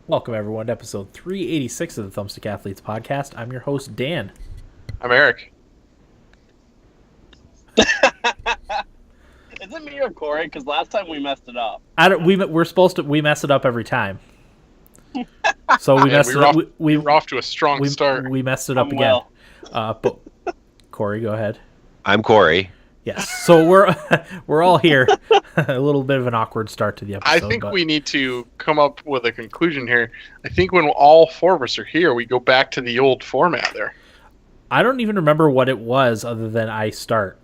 Welcome, everyone, to episode 386 of the Thumbstick Athletes podcast. I'm your host, Dan. I'm Eric. Is it me or Corey? Because last time we messed it up. We're supposed to. We mess it up every time. So we messed it up. We're off to a strong start. We messed it up again. But Corey, go ahead. I'm Corey. Yes. So we're all here. A little bit of an awkward start to the episode. I think we need to come up with a conclusion here. I think when all four of us are here, we go back to the old format there. I don't even remember what it was other than I start.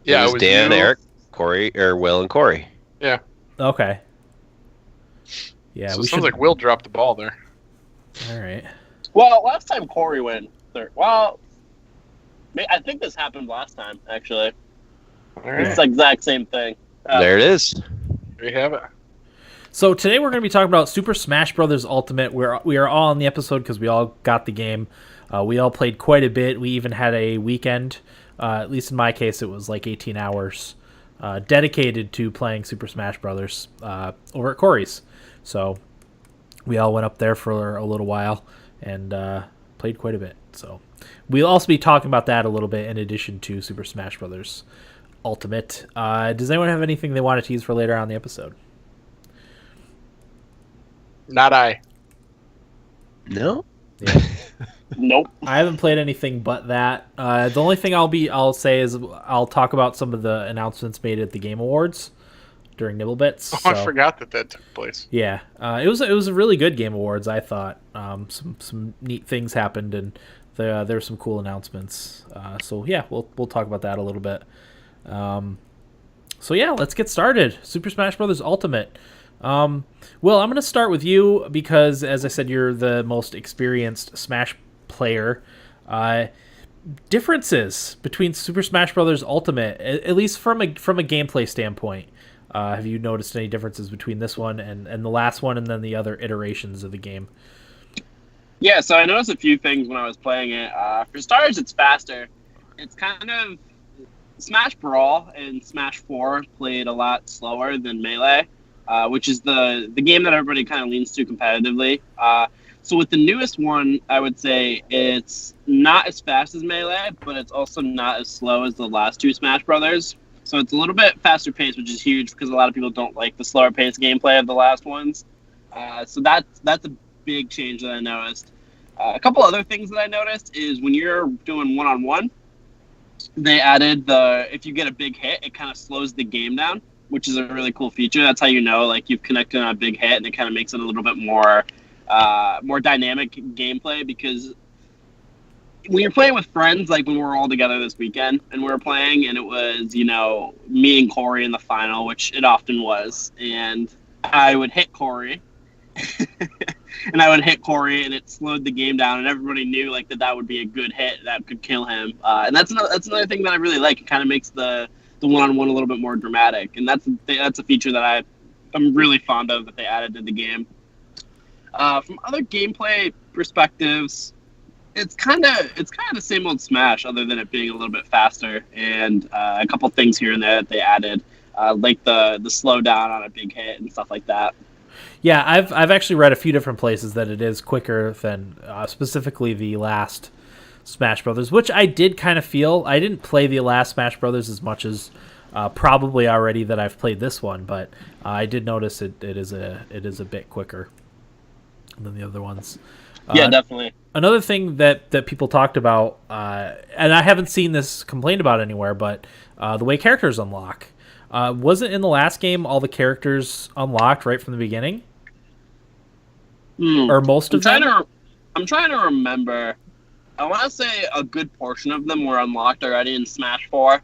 Yeah, it was Dan, Eric, Corey, or Will, and Corey. Yeah. Okay. Yeah, so it sounds like Will dropped the ball there. All right. Well, last time Corey went third. Well, I think this happened last time, actually. All right. It's the exact same thing. There it is. There you have it. So today we're going to be talking about Super Smash Bros. Ultimate. We are all on the episode because we all got the game. We all played quite a bit. We even had a weekend. At least in my case, it was like 18 hours dedicated to playing Super Smash Bros. Over at Corey's. So we all went up there for a little while and played quite a bit. So we'll also be talking about that a little bit in addition to Super Smash Bros. Ultimate. Does anyone have anything they want to tease for later on in the episode? Not I. No? Yeah. Nope. I haven't played anything but that. The only thing I'll say is I'll talk about some of the announcements made at the Game Awards during Nibblebits. Oh, I forgot that took place. Yeah, it was a really good Game Awards. I thought some neat things happened and there were some cool announcements. So yeah, we'll talk about that a little bit. So yeah, let's get started. Super Smash Bros. Ultimate. Will, I'm going to start with you because, as I said, you're the most experienced Smash player. Differences between Super Smash Bros. Ultimate, at least from a gameplay standpoint. Have you noticed any differences between this one and the last one and then the other iterations of the game? Yeah, so I noticed a few things when I was playing it. For starters, it's faster. It's kind of... Smash Brawl and Smash 4 played a lot slower than Melee, which is the game that everybody kind of leans to competitively. So with the newest one, I would say it's not as fast as Melee, but it's also not as slow as the last two Smash Brothers. So it's a little bit faster paced, which is huge because a lot of people don't like the slower paced gameplay of the last ones. So that's a big change that I noticed. A couple other things that I noticed is when you're doing one-on-one, they added if you get a big hit, it kind of slows the game down, which is a really cool feature. That's how you know like you've connected on a big hit, and it kind of makes it a little bit more dynamic gameplay, because when you're playing with friends, like when we were all together this weekend and we were playing, and it was, me and Corey in the final, which it often was, and I would hit Corey and it slowed the game down, and everybody knew like that would be a good hit that could kill him. And that's another thing that I really like. It kind of makes the one-on-one a little bit more dramatic, and that's a feature that I'm really fond of that they added to the game. From other gameplay perspectives, it's kind of the same old Smash, other than it being a little bit faster, and a couple things here and there that they added, like the slowdown on a big hit and stuff like that. Yeah, I've actually read a few different places that it is quicker than specifically the last Smash Brothers, which I did kind of feel. I didn't play the last Smash Brothers as much as probably already that I've played this one, but I did notice it is a bit quicker than the other ones. Yeah, definitely. Another thing that people talked about, and I haven't seen this complained about anywhere, but the way characters unlock. Wasn't in the last game all the characters unlocked right from the beginning? Or most of them? I'm trying to remember. I want to say a good portion of them were unlocked already in Smash 4.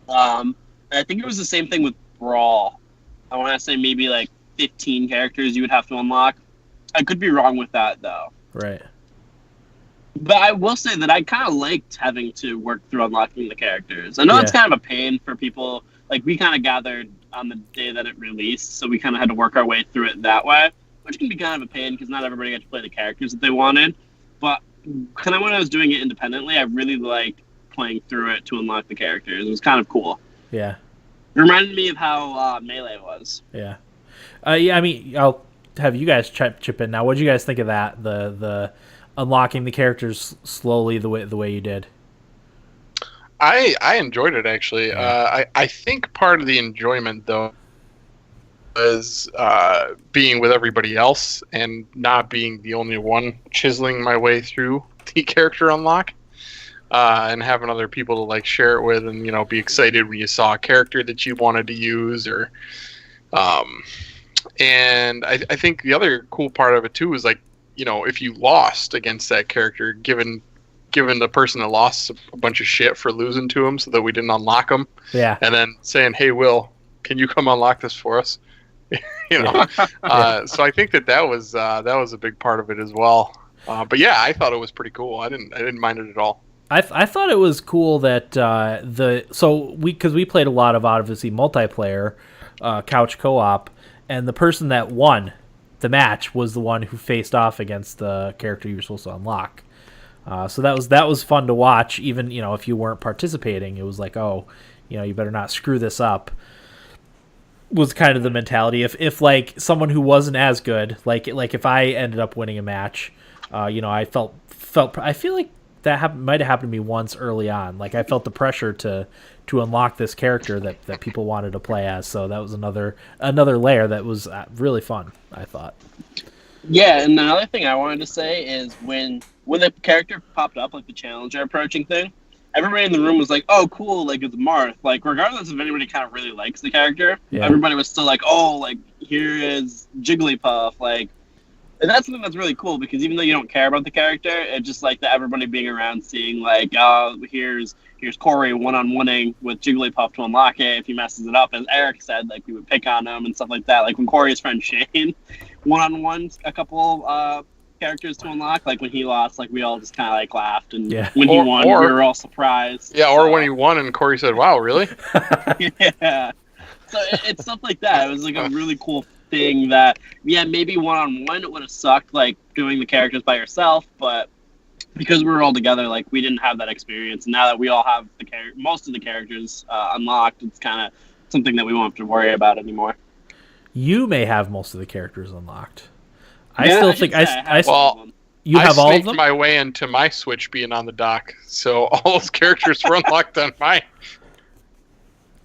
I think it was the same thing with Brawl. I want to say maybe like 15 characters you would have to unlock. I could be wrong with that, though. Right. But I will say that I kind of liked having to work through unlocking the characters. I know it's kind of a pain for people. Like, we kind of gathered on the day that it released, so we kind of had to work our way through it that way, which can be kind of a pain because not everybody got to play the characters that they wanted. But kind of when I was doing it independently, I really liked playing through it to unlock the characters. It was kind of cool. Yeah. It reminded me of how Melee was. Yeah. Yeah, I mean, I'll have you guys chip in now. What did you guys think of that? The unlocking the characters slowly the way you did. I enjoyed it actually. Yeah. I think part of the enjoyment though was being with everybody else and not being the only one chiseling my way through the character unlock. And having other people to like share it with, and be excited when you saw a character that you wanted to use, or and I think the other cool part of it too is like if you lost against that character, given the person that lost a bunch of shit for losing to him, so that we didn't unlock him, Yeah. and then saying, "Hey, Will, can you come unlock this for us?" So I think that was a big part of it as well. But yeah, I thought it was pretty cool. I didn't mind it at all. I thought it was cool that because we played a lot of obviously multiplayer couch co-op, and the person that won the match was the one who faced off against the character you were supposed to unlock. So that was fun to watch. Even if you weren't participating, it was like, oh, you better not screw this up. Was kind of the mentality. If like someone who wasn't as good, like if I ended up winning a match, I feel like that might have happened to me once early on. Like I felt the pressure to unlock this character that people wanted to play as. So that was another layer that was really fun, I thought. Yeah, and another thing I wanted to say is when the character popped up, like the challenger approaching thing, everybody in the room was like, "Oh, cool!" Like it's Marth. Like regardless if anybody kind of really likes the character, everybody was still like, "Oh, like here is Jigglypuff." Like. And that's something that's really cool because even though you don't care about the character, it's just like that everybody being around seeing like, oh, here's Corey one-on-oneing with Jigglypuff to unlock it. If he messes it up, as Eric said, like we would pick on him and stuff like that. Like when Corey's friend Shane one-on-one a couple characters to unlock, like when he lost, like we all just kind of like laughed, and when he won, we were all surprised. Yeah, or when he won and Corey said, "Wow, really?" Yeah. So it's stuff like that. It was like a really cool thing that, maybe one-on-one it would have sucked, like doing the characters by yourself, but because we were all together, like we didn't have that experience. And now that we all have most of the characters unlocked, it's kind of something that we won't have to worry about anymore. You may have most of the characters unlocked. I still think you have all of I them. snaked my way into my Switch being on the dock, so all those characters were unlocked on mine.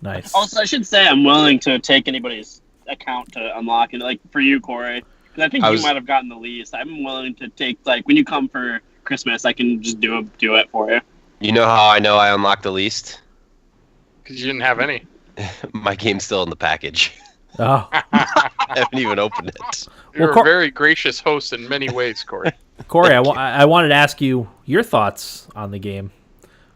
Nice. Also, I should say I'm willing to take anybody's account to unlock it, like for you, Corey, because I think you might have gotten the least. I'm willing to take, like, when you come for Christmas, I can just do it for you. You know how I know I unlocked the least? Because you didn't have any. My game's still in the package. Oh. I haven't even opened it. You're a very gracious host in many ways, Corey. Corey, I wanted to ask you your thoughts on the game,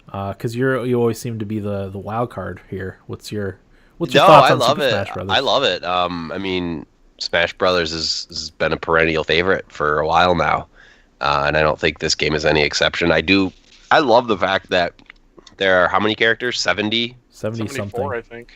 because you always seem to be the wild card here. What's your thoughts on Super Smash Brothers? I love it. I mean, Smash Brothers has been a perennial favorite for a while now, and I don't think this game is any exception. I love the fact that there are how many characters? 70 something, I think.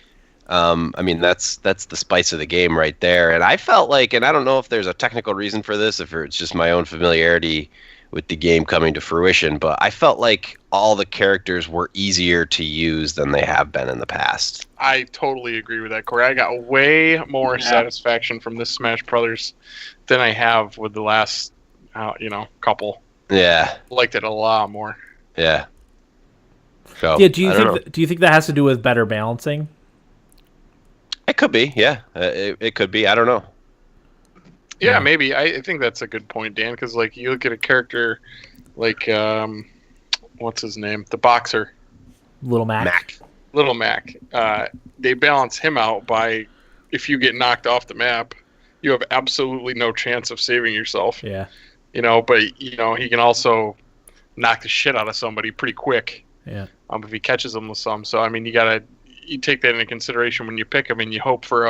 I mean, that's the spice of the game right there. And I felt like, and I don't know if there's a technical reason for this, if it's just my own familiarity with the game coming to fruition, but I felt like all the characters were easier to use than they have been in the past. I totally agree with that, Corey. I got way more satisfaction from this Smash Brothers than I have with the last, couple. Yeah. Liked it a lot more. Yeah. So, yeah. Do you think that has to do with better balancing? It could be. Yeah. It could be. I don't know. Yeah, maybe. I think that's a good point, Dan, because like you look at a character like what's his name? The boxer. Little Mac. Little Mac. They balance him out by if you get knocked off the map, you have absolutely no chance of saving yourself. Yeah. But he can also knock the shit out of somebody pretty quick. Yeah. If he catches them with some. So I mean you take that into consideration when you pick him, and you hope for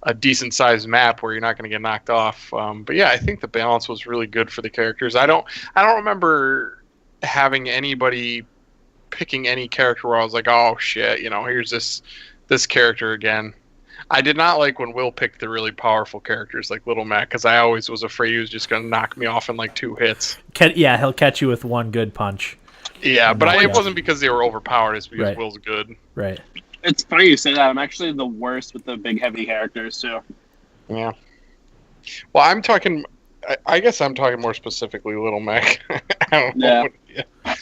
a decent sized map where you're not going to get knocked off. But yeah, I think the balance was really good for the characters. I don't remember having anybody picking any character where I was like, oh shit, here's this character again. I did not like when Will picked the really powerful characters like Little Mac, because I always was afraid he was just going to knock me off in like 2 hits. Yeah, he'll catch you with one good punch. Yeah, but it wasn't because they were overpowered. It's because Will's good. Right. It's funny you say that. I'm actually the worst with the big, heavy characters, too. Yeah. Well, I'm talking. I guess I'm talking more specifically Little Mac. I don't know. Yeah.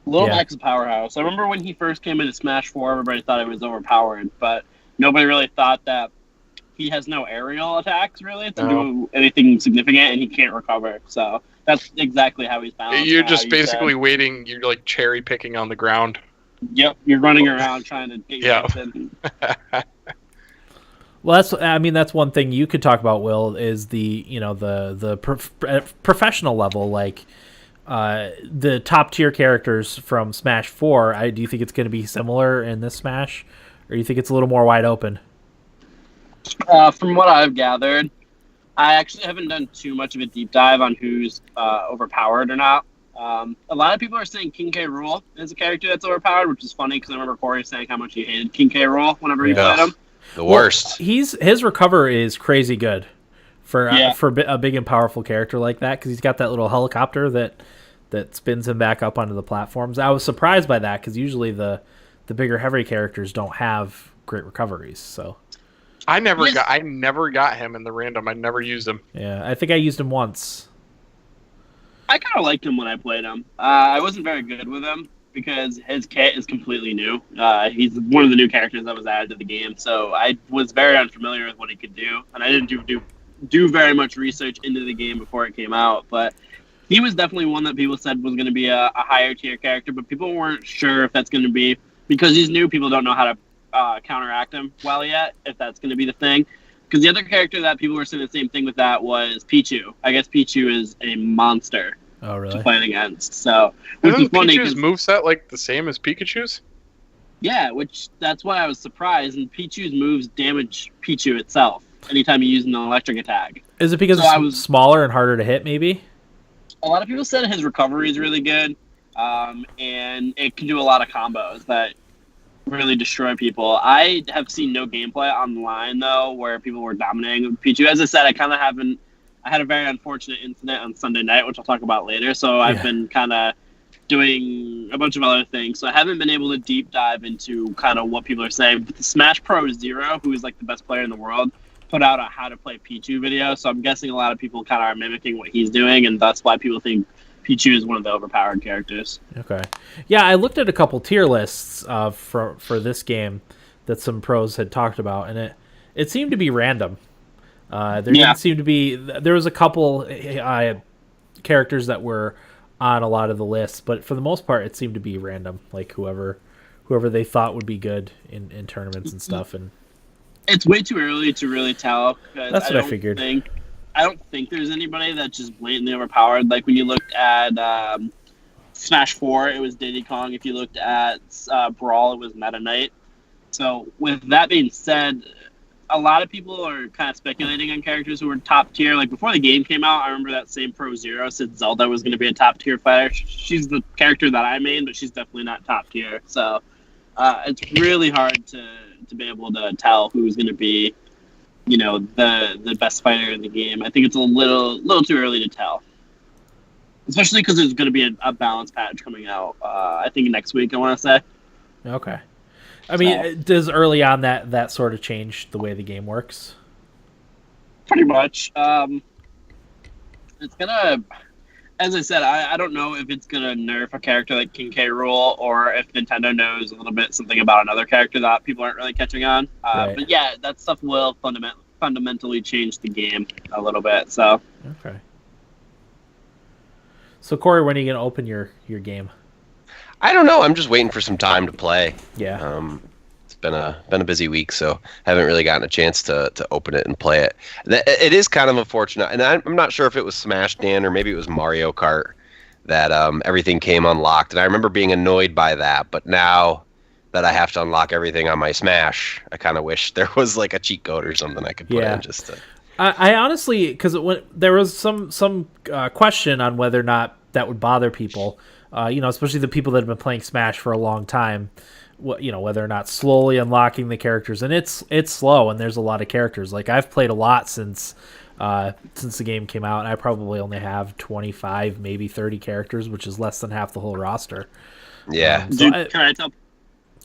Little Mac's a powerhouse. I remember when he first came into Smash 4, everybody thought he was overpowered, but nobody really thought that he has no aerial attacks, really, to do anything significant, and he can't recover. So that's exactly how he's balanced. You're just basically waiting. You're like cherry picking on the ground. Yep, you're running around trying to get your hits in. Well, that's one thing you could talk about, Will, is the professional level, like the top tier characters from Smash 4. Do you think it's going to be similar in this Smash, or do you think it's a little more wide open? From what I've gathered, I actually haven't done too much of a deep dive on who's overpowered or not. A lot of people are saying King K. Rool is a character that's overpowered, which is funny because I remember Corey saying how much he hated King K. Rool whenever he played him. The worst. His recover is crazy good for a big and powerful character like that, because he's got that little helicopter that spins him back up onto the platforms. I was surprised by that because usually the bigger, heavy characters don't have great recoveries. So I never got him in the random. I never used him. Yeah, I think I used him once. I kind of liked him when I played him. I wasn't very good with him because his kit is completely new. He's one of the new characters that was added to the game, so I was very unfamiliar with what he could do, and I didn't do very much research into the game before it came out. But he was definitely one that people said was going to be a higher tier character, but people weren't sure if that's going to be, because he's new, people don't know how to counteract him well yet, if that's going to be the thing. Because the other character that people were saying the same thing with that was Pichu. I guess Pichu is a monster. Oh, really? To play against. So, which is funny. Pichu's moveset like the same as Pikachu's? Yeah, that's why I was surprised. And Pichu's moves damage Pichu itself anytime you use an electric attack. Is it because it's smaller and harder to hit, maybe? A lot of people said his recovery is really good, and it can do a lot of combos that really destroy people. I have seen no gameplay online, though, where people were dominating with Pichu. As I said, I had a very unfortunate incident on Sunday night, which I'll talk about later. So I've been kind of doing a bunch of other things. So I haven't been able to deep dive into kind of what people are saying. But the Smash Pro Zero, who is like the best player in the world, put out a how to play Pichu video. So I'm guessing a lot of people kind of are mimicking what he's doing, and that's why people think Pichu is one of the overpowered characters. Okay. Yeah, I looked at a couple tier lists for this game that some pros had talked about, and it seemed to be random. Didn't seem to be. There was a couple characters that were on a lot of the lists, but for the most part, it seemed to be random. Like whoever they thought would be good in tournaments and stuff. And it's way too early to really tell. That's what I figured. I don't think there's anybody that's just blatantly overpowered. Like when you looked at Smash 4, it was Diddy Kong. If you looked at Brawl, it was Meta Knight. So with that being said, a lot of people are kind of speculating on characters who are top tier. Like before the game came out, I remember that same Pro Zero said Zelda was going to be a top tier fighter. She's the character that I made, but she's definitely not top tier. So it's really hard to be able to tell who's going to be, the best fighter in the game. I think it's a little too early to tell, especially because there's going to be a balance patch coming out. I think next week, I want to say. Okay. I mean, does early on that sort of change the way the game works? Pretty much. It's gonna, as I said, I don't know if it's gonna nerf a character like King K. Rool, or if Nintendo knows a little bit something about another character that people aren't really catching on. Right. But yeah, that stuff will fundamentally change the game a little bit. So. Okay. So Corey, when are you gonna open your game? I don't know. I'm just waiting for some time to play. Yeah. It's been a busy week, so haven't really gotten a chance to open it and play it. It is kind of unfortunate, and I'm not sure if it was Smash Dan or maybe it was Mario Kart that everything came unlocked, and I remember being annoyed by that. But now that I have to unlock everything on my Smash, I kind of wish there was like a cheat code or something I could put in just to. I honestly, because there was some question on whether or not that would bother people. Especially the people that have been playing Smash for a long time, whether or not slowly unlocking the characters, and it's slow, and there's a lot of characters. Like I've played a lot since the game came out, and I probably only have 25, maybe 30 characters, which is less than half the whole roster. Yeah. Can I tell?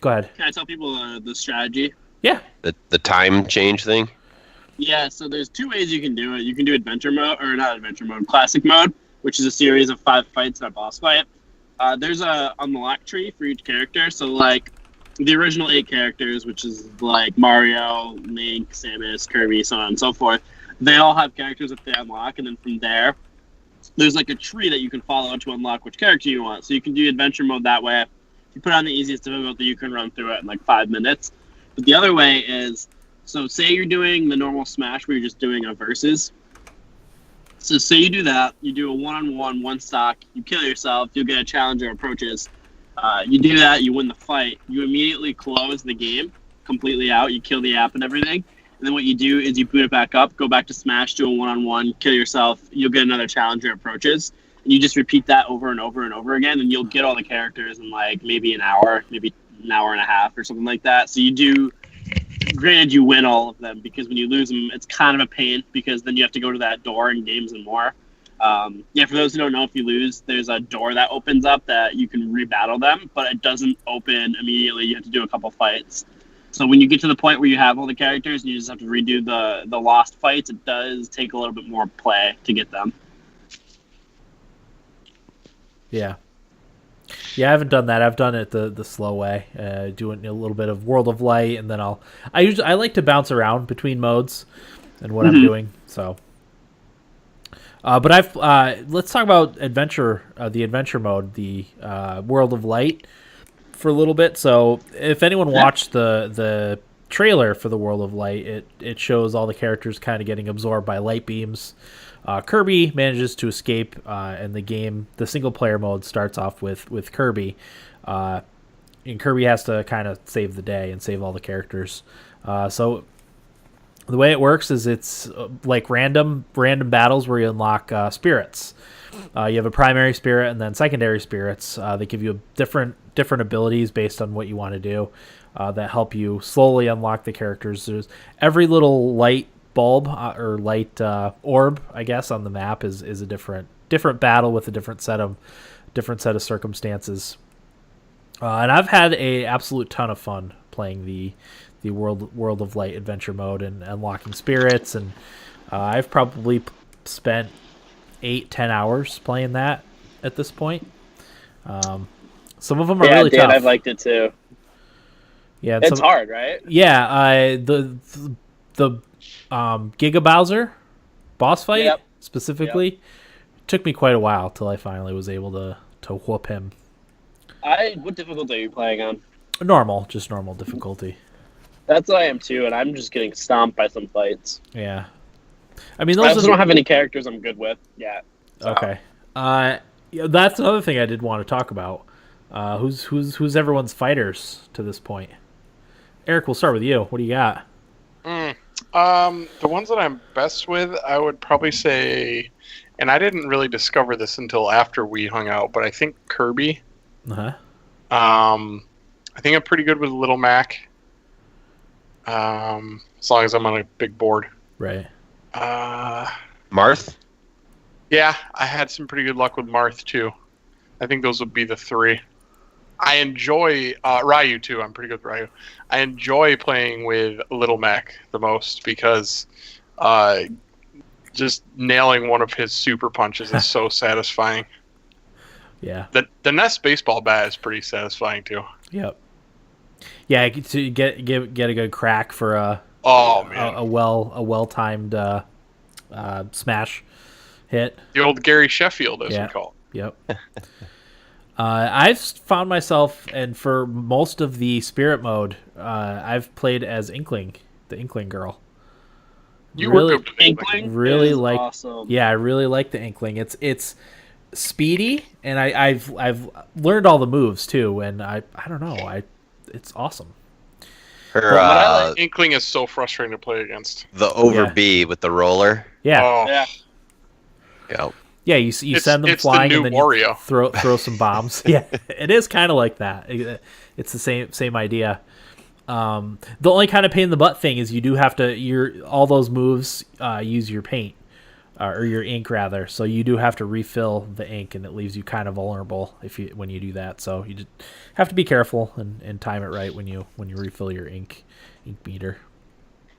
Go ahead. Can I tell people the strategy? Yeah. The time change thing. Yeah, so there's two ways you can do it. You can do adventure mode, or not adventure mode, classic mode, which is a series of 5 fights and a boss fight. There's a unlock tree for each character. So like the original 8 characters, which is like Mario, Link, Samus, Kirby, so on and so forth. They all have characters that they unlock, and then from there's like a tree that you can follow to unlock which character you want. So you can do adventure mode that way. If you put on the easiest difficulty, you can run through it in like 5 minutes. But the other way is, so say you're doing the normal Smash where you're just doing a versus. So say you do that, you do a one-on-one, one stock, you kill yourself, you'll get a challenger approaches. You do that, you win the fight, you immediately close the game completely out, you kill the app and everything. And then what you do is you boot it back up, go back to Smash, do a one-on-one, kill yourself, you'll get another challenger approaches. And you just repeat that over and over and over again, and you'll get all the characters in like maybe an hour, maybe an hour and a half or something like that. So you do, granted you win all of them, because when you lose them, it's kind of a pain, because then you have to go to that door in Games and More. For those who don't know, if you lose, there's a door that opens up that you can rebattle them, but it doesn't open immediately. You have to do a couple fights. So when you get to the point where you have all the characters and you just have to redo the lost fights, it does take a little bit more play to get them. Yeah. Yeah, I haven't done that. I've done it the slow way, doing a little bit of World of Light, and then I like to bounce around between modes and what I'm doing. So, but let's talk about adventure, the adventure mode, the World of Light, for a little bit. So, if anyone watched the trailer for the World of Light, it shows all the characters kind of getting absorbed by light beams. Kirby manages to escape, and the single player mode starts off with Kirby, and Kirby has to kind of save the day and save all the characters. So the way it works is it's like random battles where you unlock spirits. You have a primary spirit and then secondary spirits. They give you different abilities based on what you want to do, that help you slowly unlock the characters. There's every little light bulb or light orb, I guess, on the map is a different battle with a different set of circumstances. And I've had a absolute ton of fun playing the World of Light adventure mode and unlocking spirits, and I've probably spent 8-10 hours playing that at this point. Some of them are really Dan, tough. I've liked it too. Yeah, it's hard, right? Yeah, the Giga Bowser boss fight specifically took me quite a while till I finally was able to whoop him. What difficulty are you playing on? Just normal difficulty. That's what I am too, and I'm just getting stomped by some fights. Yeah, I mean, I also don't have any characters I'm good with yet. So. Okay, that's another thing I did want to talk about. Who's everyone's fighters to this point? Eric, we'll start with you. What do you got? The ones that I'm best with, I would probably say, and I didn't really discover this until after we hung out, but I think Kirby. Uh-huh. I think I'm pretty good with Little Mac. As long as I'm on a big board. Right. Marth? Yeah, I had some pretty good luck with Marth too. I think those would be the 3. I enjoy Ryu too. I'm pretty good with Ryu. I enjoy playing with Little Mac the most because just nailing one of his super punches is so satisfying. Yeah. The Nest baseball bat is pretty satisfying too. Yep. Yeah, to get a good crack for a well timed smash hit. The old Gary Sheffield, as we call it. Yep. I've found myself, and for most of the spirit mode, I've played as Inkling, the Inkling girl. You really, were good with Inkling? Really like, awesome. Yeah, I really like the Inkling. It's speedy, and I've learned all the moves too, and I don't know, it's awesome. Her Inkling is so frustrating to play against. The over B with the roller. Yeah. Oh. Yeah. Yep. Yeah, you send them flying and then Wario. you throw some bombs. Yeah, it is kind of like that. It's the same idea. The only kind of pain in the butt thing is you do have to all those moves use your paint or your ink rather. So you do have to refill the ink, and it leaves you kind of vulnerable when you do that. So you just have to be careful and time it right when you refill your ink meter.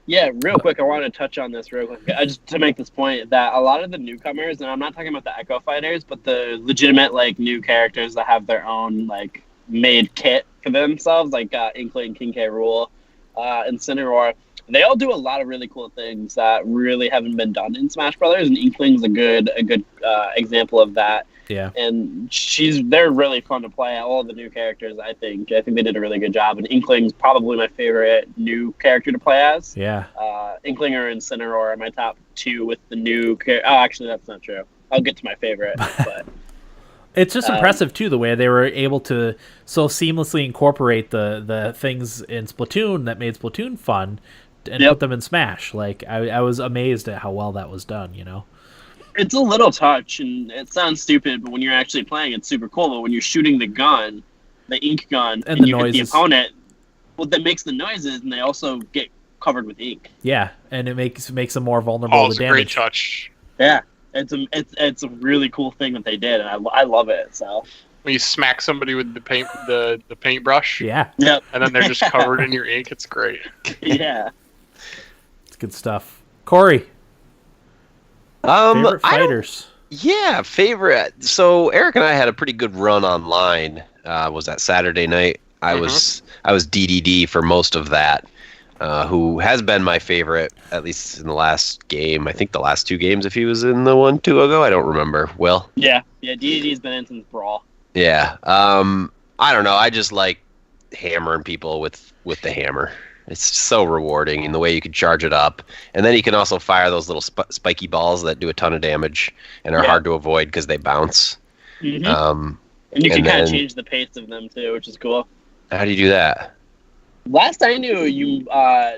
Yeah, real quick, I want to touch on this real quick. Just to make this point that a lot of the newcomers, and I'm not talking about the Echo Fighters, but the legitimate like new characters that have their own like made kit for themselves, like Inkling, King K. Rool, Incineroar. They all do a lot of really cool things that really haven't been done in Smash Brothers, and Inkling's a good example of that. Yeah. And they're really fun to play. All of the new characters, I think they did a really good job. And Inkling's probably my favorite new character to play as. Yeah. Inkling or Incineroar are my top two with the new. Oh, actually, that's not true. I'll get to my favorite, but. It's just impressive too the way they were able to so seamlessly incorporate the things in Splatoon that made Splatoon fun and put them in Smash. Like I was amazed at how well that was done. You know. It's a little touch, and it sounds stupid, but when you're actually playing, it's super cool. But when you're shooting the gun, the ink gun, and you hit the opponent, well, that makes the noises, and they also get covered with ink. Yeah, and it makes them more vulnerable to damage. Oh, it's a great touch. Yeah, it's a really cool thing that they did, and I love it. So when you smack somebody with the paintbrush, yeah, and then they're just covered in your ink, it's great. Yeah, it's good stuff. Corey. Favorite fighters? Favorite. So Eric and I had a pretty good run online. Was that Saturday night? I was DDD for most of that. Who has been my favorite, at least in the last game. I think the last two games, if he was in the 1-2 ago, I don't remember. Will? Yeah. DDD's been in since Brawl. Yeah. I don't know. I just like hammering people with the hammer. It's so rewarding in the way you can charge it up. And then you can also fire those little spiky balls that do a ton of damage and are hard to avoid because they bounce. Mm-hmm. And you can kind of change the pace of them too, which is cool. How do you do that? Last I knew, you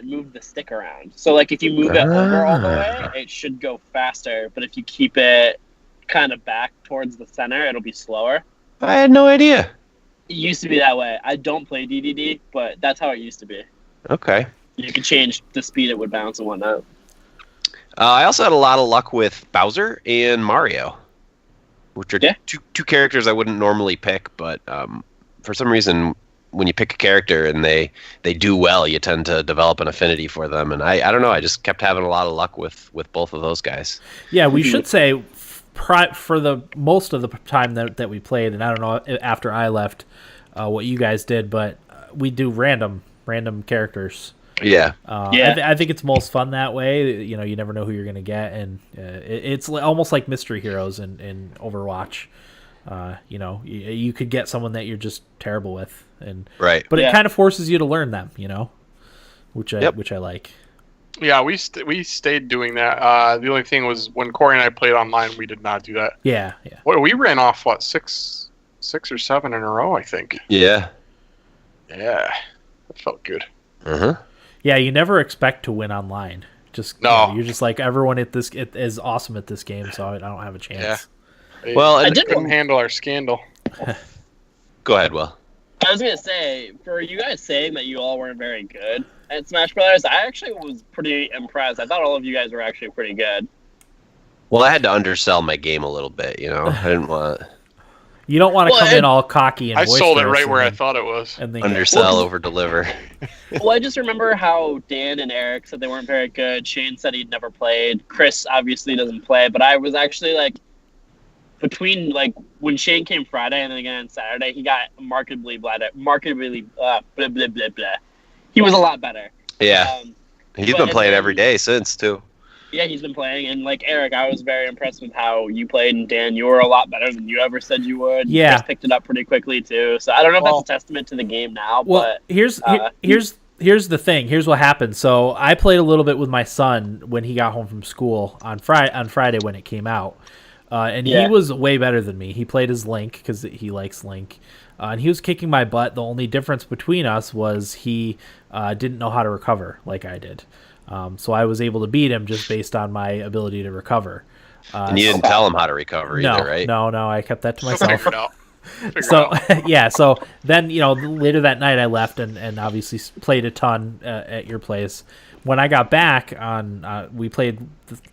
moved the stick around. So like if you move it over all the way, it should go faster. But if you keep it kind of back towards the center, it'll be slower. I had no idea. It used to be that way. I don't play DDD, but that's how it used to be. Okay. You could change the speed it would bounce and whatnot. I also had a lot of luck with Bowser and Mario, which are two characters I wouldn't normally pick, but for some reason, when you pick a character and they do well, you tend to develop an affinity for them. And I don't know, I just kept having a lot of luck with both of those guys. Yeah, we should say for the most of the time that we played, and I don't know after I left what you guys did, but we do random characters. Yeah. I think it's most fun that way. You know, you never know who you're going to get, and it's almost like mystery heroes in Overwatch. You know, you could get someone that you're just terrible with, but it kind of forces you to learn them. You know, which I like. Yeah, we stayed doing that. The only thing was when Corey and I played online, we did not do that. Yeah. Well, we ran off six or seven in a row, I think. Yeah. Yeah. That felt good. Yeah, you never expect to win online. Just no. You're just like everyone is awesome at this game, so I don't have a chance. Yeah. Well, I couldn't handle our scandal. Go ahead, Will. I was gonna say, for you guys saying that you all weren't very good at Smash Brothers, I actually was pretty impressed. I thought all of you guys were actually pretty good. Well, I had to undersell my game a little bit, you know. I didn't want. You don't want to come in all cocky and I sold it right where I thought it was. And undersell, over deliver. Well, I just remember how Dan and Eric said they weren't very good. Shane said he'd never played. Chris obviously doesn't play, but I was actually like, between like when Shane came Friday and then again on Saturday, he got markedly blah blah blah blah. He was a lot better. Yeah, he's been playing every day since too. Yeah, he's been playing, and like Eric, I was very impressed with how you played, and Dan, you were a lot better than you ever said you would. Yeah, you just picked it up pretty quickly too. So I don't know if that's a testament to the game now. Well, but here's the thing. Here's what happened. So I played a little bit with my son when he got home from school on Friday when it came out, and he was way better than me. He played as Link because he likes Link, and he was kicking my butt. The only difference between us was he didn't know how to recover like I did. So I was able to beat him just based on my ability to recover. And you didn't tell him how to recover either, right? No, I kept that to myself. So then, later that night I left and obviously played a ton at your place. When I got back we played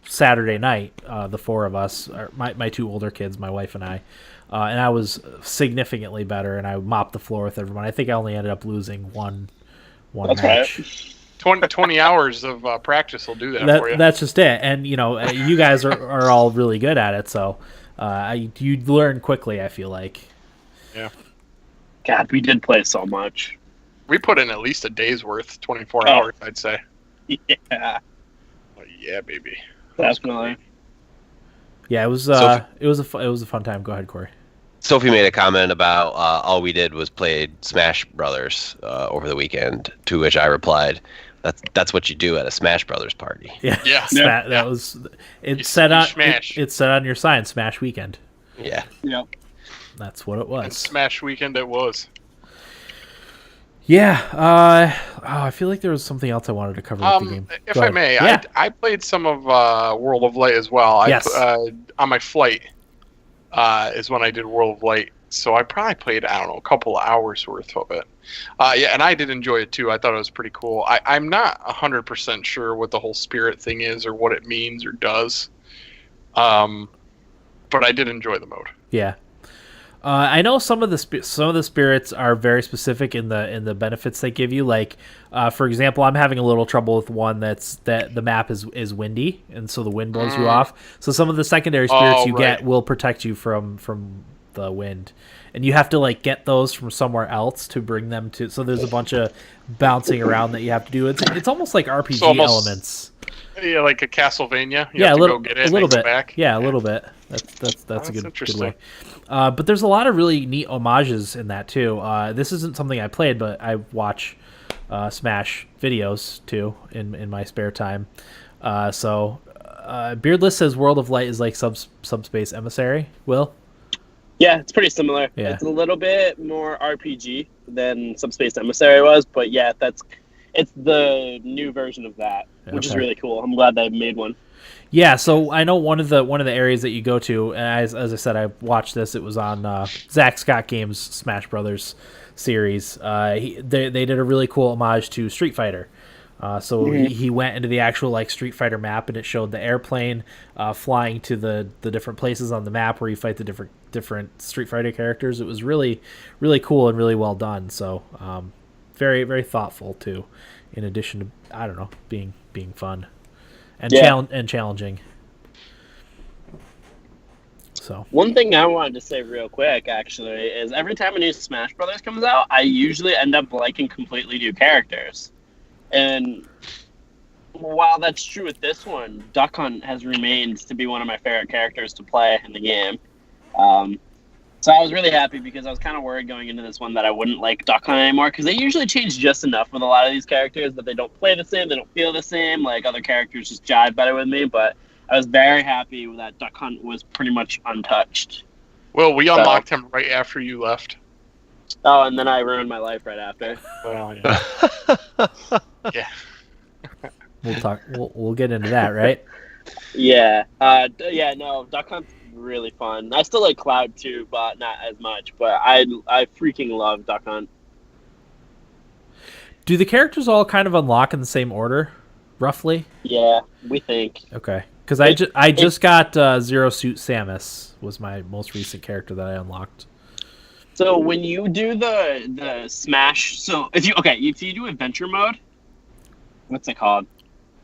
Saturday night, the four of us, my two older kids, my wife and I was significantly better, and I mopped the floor with everyone. I think I only ended up losing one That's match. Right. 20 hours of practice will do that for you. That's just it. And you guys are all really good at it, so you learn quickly, I feel like. Yeah. God, we did play so much. We put in at least a day's worth, 24 hours, I'd say. Yeah. Oh, yeah, baby. Definitely. Yeah, it was a fun time. Go ahead, Corey. Sophie made a comment about all we did was play Smash Brothers over the weekend, to which I replied, "That's what you do at a Smash Brothers party." Yeah. That was it. Said on your sign, Smash Weekend. Yeah. Yep. That's what it was. And Smash Weekend it was. Yeah. I feel like there was something else I wanted to cover with the game. If I may, yeah. I played some of World of Light as well. Yes. On my flight is when I did World of Light. So I probably played, I don't know, a couple of hours worth of it. Yeah, and I did enjoy it too. I thought it was pretty cool. I'm not 100% sure what the whole spirit thing is or what it means or does. But I did enjoy the mode. Yeah. I know some of the spirits are very specific in the benefits they give you. Like, for example, I'm having a little trouble with one that the map is windy, and so the wind blows you off. So some of the secondary spirits get will protect you from the wind, and you have to like get those from somewhere else to bring them to. So there's a bunch of bouncing around that you have to do. It's almost like RPG elements. Yeah, like a Castlevania. You yeah, have a little, to go get it a little bit. Back. Yeah, a little bit. That's a good way. interesting. But there's a lot of really neat homages in that too. This isn't something I played, but I watch Smash videos too in my spare time. So Beardless says World of Light is like Subspace Emissary. Will? Yeah, it's pretty similar. Yeah. It's a little bit more RPG than Subspace Emissary was, but yeah, it's the new version of that, which is really cool. I'm glad they made one. Yeah, so I know one of the areas that you go to, and as I said, I watched this. It was on Zach Scott Games' Smash Brothers series. They did a really cool homage to Street Fighter. So he went into the actual like Street Fighter map, and it showed the airplane flying to the different places on the map where you fight the different Street Fighter characters. It was really, really cool and really well done. So very, very thoughtful too. In addition to, I don't know, being fun and challenging. So one thing I wanted to say real quick actually is every time a new Smash Brothers comes out, I usually end up liking completely new characters. And while that's true with this one, Duck Hunt has remained to be one of my favorite characters to play in the game. So I was really happy because I was kind of worried going into this one that I wouldn't like Duck Hunt anymore because they usually change just enough with a lot of these characters that they don't play the same, they don't feel the same. Like other characters just jive better with me, but I was very happy that Duck Hunt was pretty much untouched. Well, we unlocked him right after you left. Oh, and then I ruined my life right after. Well, yeah. Yeah. We'll get into that, right? Yeah. No, Duck Hunt's really fun. I still like Cloud too, but not as much. But I freaking love Duck Hunt. Do the characters all kind of unlock in the same order, roughly? Yeah, we think. Okay, because I just got Zero Suit Samus was my most recent character that I unlocked. So when you do the Smash, so if you do adventure mode, what's it called?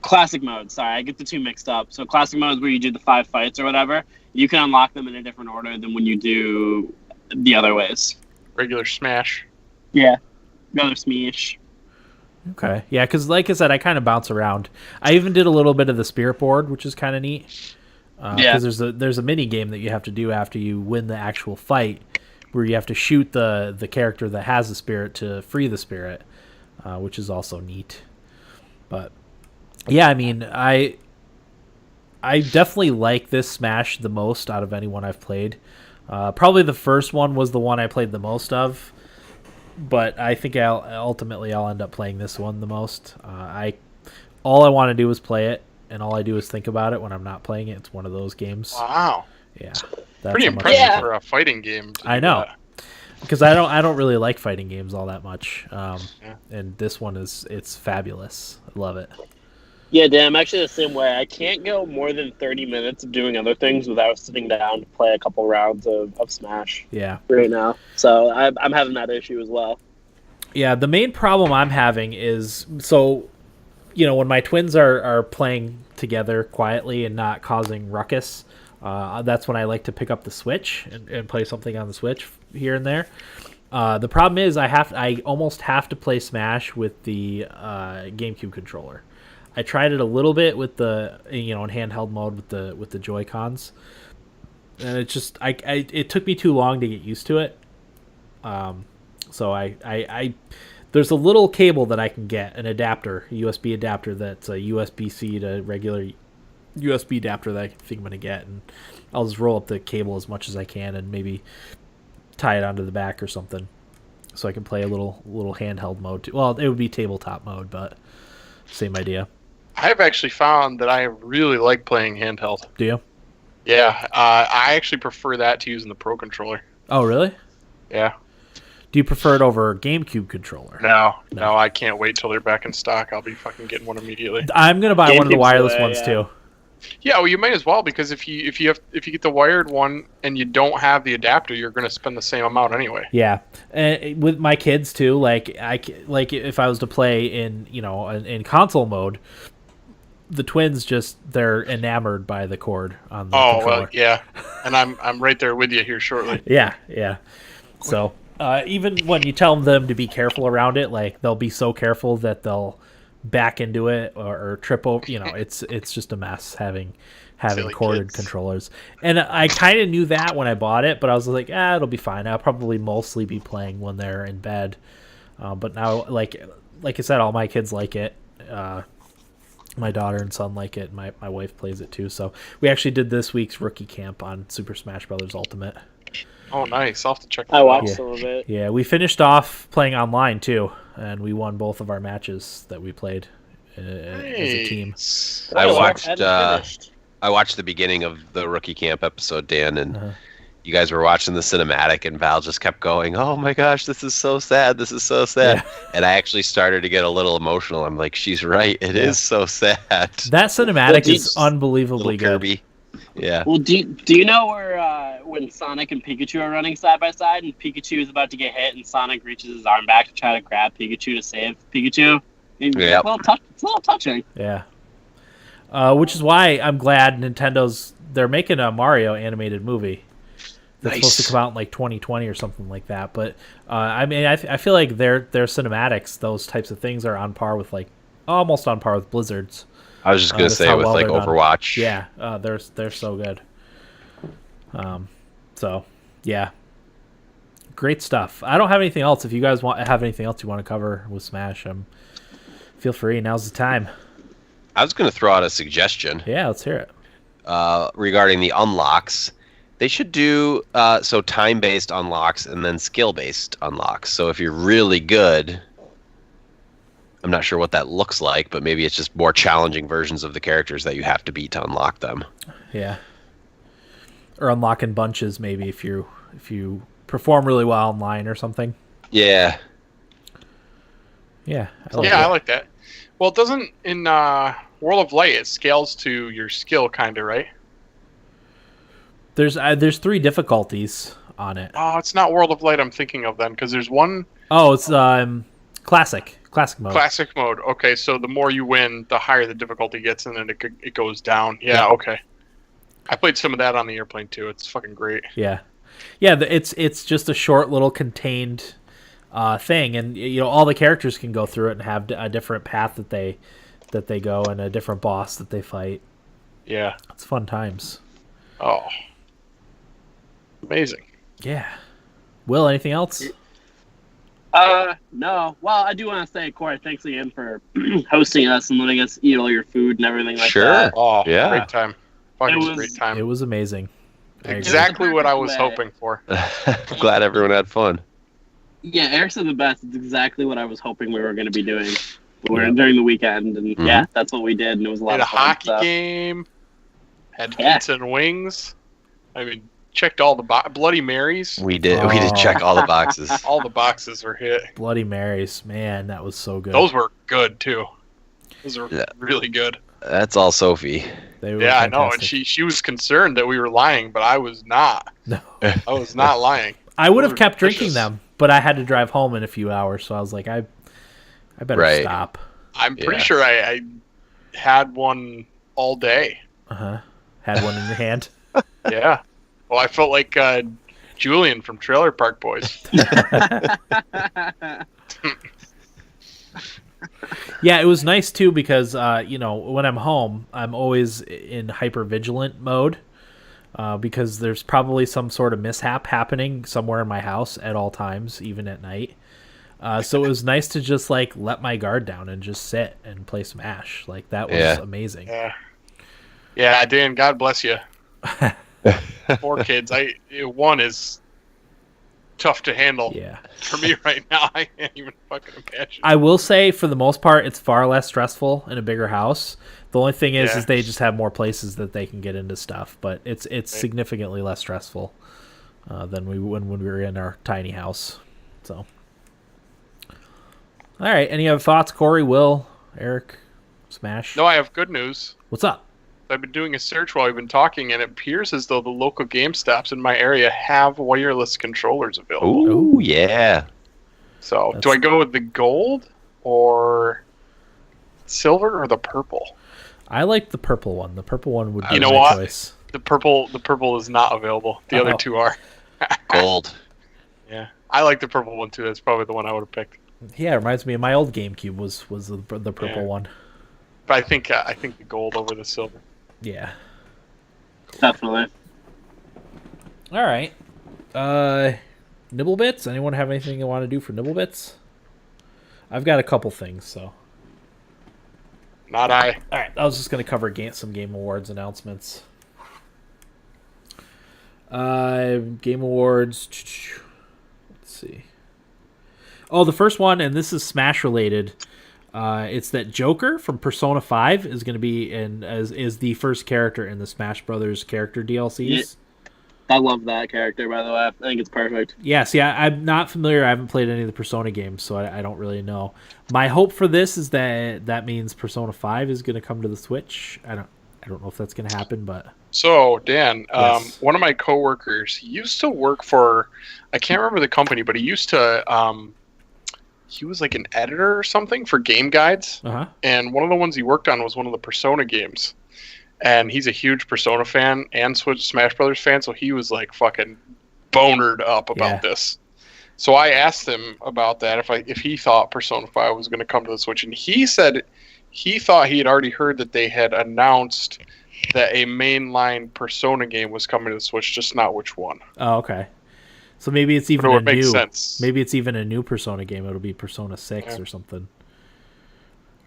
Classic mode. Sorry, I get the two mixed up. So classic mode is where you do the 5 fights or whatever. You can unlock them in a different order than when you do the other ways. Regular Smash. Yeah, regular Smash. Okay, yeah, because like I said, I kind of bounce around. I even did a little bit of the Spirit Board, which is kind of neat. Because there's a mini game that you have to do after you win the actual fight, where you have to shoot the character that has the spirit to free the spirit, which is also neat. But yeah, I mean, I definitely like this Smash the most out of anyone I've played. Probably the first one was the one I played the most of, but I think I'll end up playing this one the most. All I want to do is play it, and all I do is think about it when I'm not playing it. It's one of those games. Wow. Yeah, that's pretty impressive for a fighting game. I know, because I don't really like fighting games all that much, and this one it's fabulous. I love it. Yeah, Dan, I'm actually the same way. I can't go more than 30 minutes of doing other things without sitting down to play a couple rounds of Smash. Yeah, right now. So I'm having that issue as well. Yeah, the main problem I'm having is so when my twins are playing together quietly and not causing ruckus, that's when I like to pick up the Switch and play something on the Switch here and there. The problem is I almost have to play Smash with the GameCube controller. I tried it a little bit with the in handheld mode with the Joy-Cons, and it just it took me too long to get used to it. So I there's a little cable that I can get, an adapter, a USB adapter that's a USB-C to regular USB adapter that I think I'm going to get, and I'll just roll up the cable as much as I can and maybe tie it onto the back or something so I can play a little handheld mode too. Well, it would be tabletop mode, but same idea. I've actually found that I really like playing handheld. Do you? Yeah, I actually prefer that to using the Pro Controller. Oh, really? Yeah. Do you prefer it over GameCube controller? No, I can't wait till they're back in stock. I'll be fucking getting one immediately. I'm gonna buy one of the wireless ones yeah. too. Yeah, well, you might as well, because if you get the wired one and you don't have the adapter, you're gonna spend the same amount anyway. Yeah, and with my kids too. Like if I was to play in console mode, the twins they're enamored by the cord on the controller. Well, yeah, and I'm right there with you here shortly. Yeah. So even when you tell them to be careful around it, like they'll be so careful that they'll back into it or trip over. It's just a mess having Silly corded kids. controllers. And I kind of knew that when I bought it, but I was like, it'll be fine. I'll probably mostly be playing when they're in bed. But now, like I said, all my kids like it. My daughter and son like it. My wife plays it too. So we actually did this week's rookie camp on Super Smash Bros. Ultimate. Oh, nice. I'll have to check that I out. watched some of it. Yeah, we finished off playing online too, and we won both of our matches that we played as a team. Nice. I Well, watched hadn't finished. I watched the beginning of the rookie camp episode, Dan, and you guys were watching the cinematic, and Val just kept going, "Oh my gosh, this is so sad. This is so sad." Yeah. And I actually started to get a little emotional. I'm like, "She's right. It is so sad." That cinematic Well, is unbelievably Little good. Kirby. Yeah. Well, do you know where when Sonic and Pikachu are running side by side, and Pikachu is about to get hit, and Sonic reaches his arm back to try to grab Pikachu to save Pikachu? Yep. It's a little touching. Yeah. Which is why I'm glad they're making a Mario animated movie that's supposed to come out in like 2020 or something like that. But I feel like their cinematics, those types of things, are on par with almost on par with Blizzard's. I was just gonna That's say how with well like they're done. Overwatch. Yeah, they're so good. So yeah, great stuff. I don't have anything else. If you guys have anything else you want to cover with Smash, feel free. Now's the time. I was gonna throw out a suggestion. Yeah, let's hear it. Regarding the unlocks. They should do so time-based unlocks and then skill-based unlocks. So if you're really good, I'm not sure what that looks like, but maybe it's just more challenging versions of the characters that you have to beat to unlock them. Yeah. Or unlocking bunches, maybe if you perform really well online or something. Yeah. Yeah. I like that. Well, it doesn't in World of Light, it scales to your skill, kind of, right? There's 3 difficulties on it. Oh, it's not World of Light I'm thinking of then, because there's one Oh, it's classic mode. classic mode. Okay, so the more you win, the higher the difficulty gets, and then it goes down. Yeah, okay. I played some of that on the airplane too. It's fucking great. Yeah. It's just a short little contained thing, and all the characters can go through it and have a different path that they go, and a different boss that they fight. Yeah. It's fun times. Oh. Amazing. Yeah. Will, anything else? No. Well, I do want to say, Corey, thanks again for hosting us and letting us eat all your food and everything like Sure. that. Oh, Yeah. great time. Fucking It was- great time. It was amazing. I agree. Exactly what I was Perfect way. hoping for. I'm glad everyone had fun. Yeah, Eric said the best. It's exactly what I was hoping we were going to be doing Yeah. during the weekend, and yeah, that's what we did, and it was a lot Had a of fun. hockey so. game. Had Yeah. pizza and wings. I mean, checked all the Bloody Marys. We did check all the boxes. All the boxes were hit. Bloody Marys, man, that was so good. Those were good too. Those were Yeah. really good. That's all Sophie. They were Yeah, I know. And fantastic. she was concerned that we were lying, but I was not. No. I was not lying. I would have Those were kept drinking delicious. them, but I had to drive home in a few hours, so I was like, I better Right. stop. I'm pretty Yeah. sure I had one all day. Had one in your hand. Yeah. Well, I felt like Julian from Trailer Park Boys. Yeah, it was nice too because when I'm home, I'm always in hypervigilant mode because there's probably some sort of mishap happening somewhere in my house at all times, even at night. So it was nice to just like let my guard down and just sit and play Smash. Like that was amazing. Yeah, Dan, God bless you. 4 kids. One is tough to handle. Yeah. For me right now, I can't even fucking imagine. I will say, for the most part, it's far less stressful in a bigger house. The only thing is they just have more places that they can get into stuff, but it's significantly less stressful than when we were in our tiny house. So, all right. Any other thoughts, Corey, Will, Eric, Smash? No, I have good news. What's up? I've been doing a search while we've been talking, and it appears as though the local GameStops in my area have wireless controllers available. Ooh, yeah. So, do I go with the gold or silver or the purple? I like the purple one. The purple one would be You know my what? choice. The purple is not available. The other 2 are. Gold. Yeah, I like the purple one too. That's probably the one I would have picked. Yeah, it reminds me of my old GameCube was the purple one. But I think the gold over the silver. Yeah. Definitely. All right. Nibblebits? Anyone have anything they want to do for Nibblebits? I've got a couple things, so. Not I. All right, I was just going to cover some Game Awards announcements. Game Awards. Let's see. Oh, the first one, and this is Smash related. It's that Joker from Persona 5 is going to be is the first character in the Smash Brothers character DLCs. Yeah. I love that character, by the way. I think it's perfect. Yeah, see, I'm not familiar. I haven't played any of the Persona games, so I don't really know. My hope for this is that means Persona 5 is going to come to the Switch. I don't know if that's going to happen, but... So, Dan, Yes. one of my coworkers, he used to work for, I can't remember the company, but he used to, he was like an editor or something for game guides. Uh-huh. And one of the ones he worked on was one of the Persona games. And he's a huge Persona fan and Smash Brothers fan, so he was like fucking bonered up about this. So I asked him about that, if he thought Persona 5 was going to come to the Switch, and he said he thought he had already heard that they had announced that a mainline Persona game was coming to the Switch, just not which one. Oh, okay. So maybe it's even But it would make sense. Maybe it's even a new Persona game. It'll be Persona 6 or something.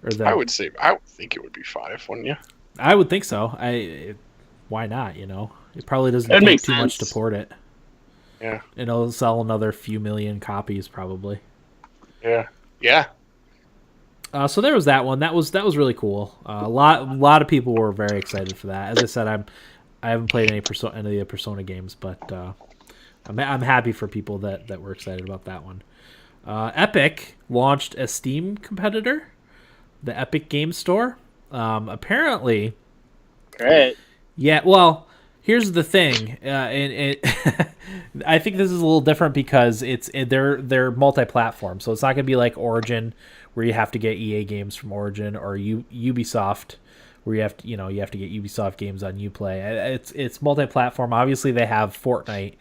Or that, I would think it would be 5, wouldn't you? I would think so. Why not? It probably doesn't It take makes too much to sense. port it. Yeah. And it'll sell another few million copies probably. Yeah. Yeah. So there was that one. That was really cool. A lot of people were very excited for that. As I said, I haven't played any of the Persona games, but I'm happy for people that were excited about that one. Epic launched a Steam competitor, the Epic Game Store. Apparently, Great. yeah. Well, here's the thing, and I think this is a little different because they're multi-platform, so it's not going to be like Origin, where you have to get EA games from Origin, or Ubisoft, where you have to get Ubisoft games on Uplay. It's multi-platform. Obviously, they have Fortnite.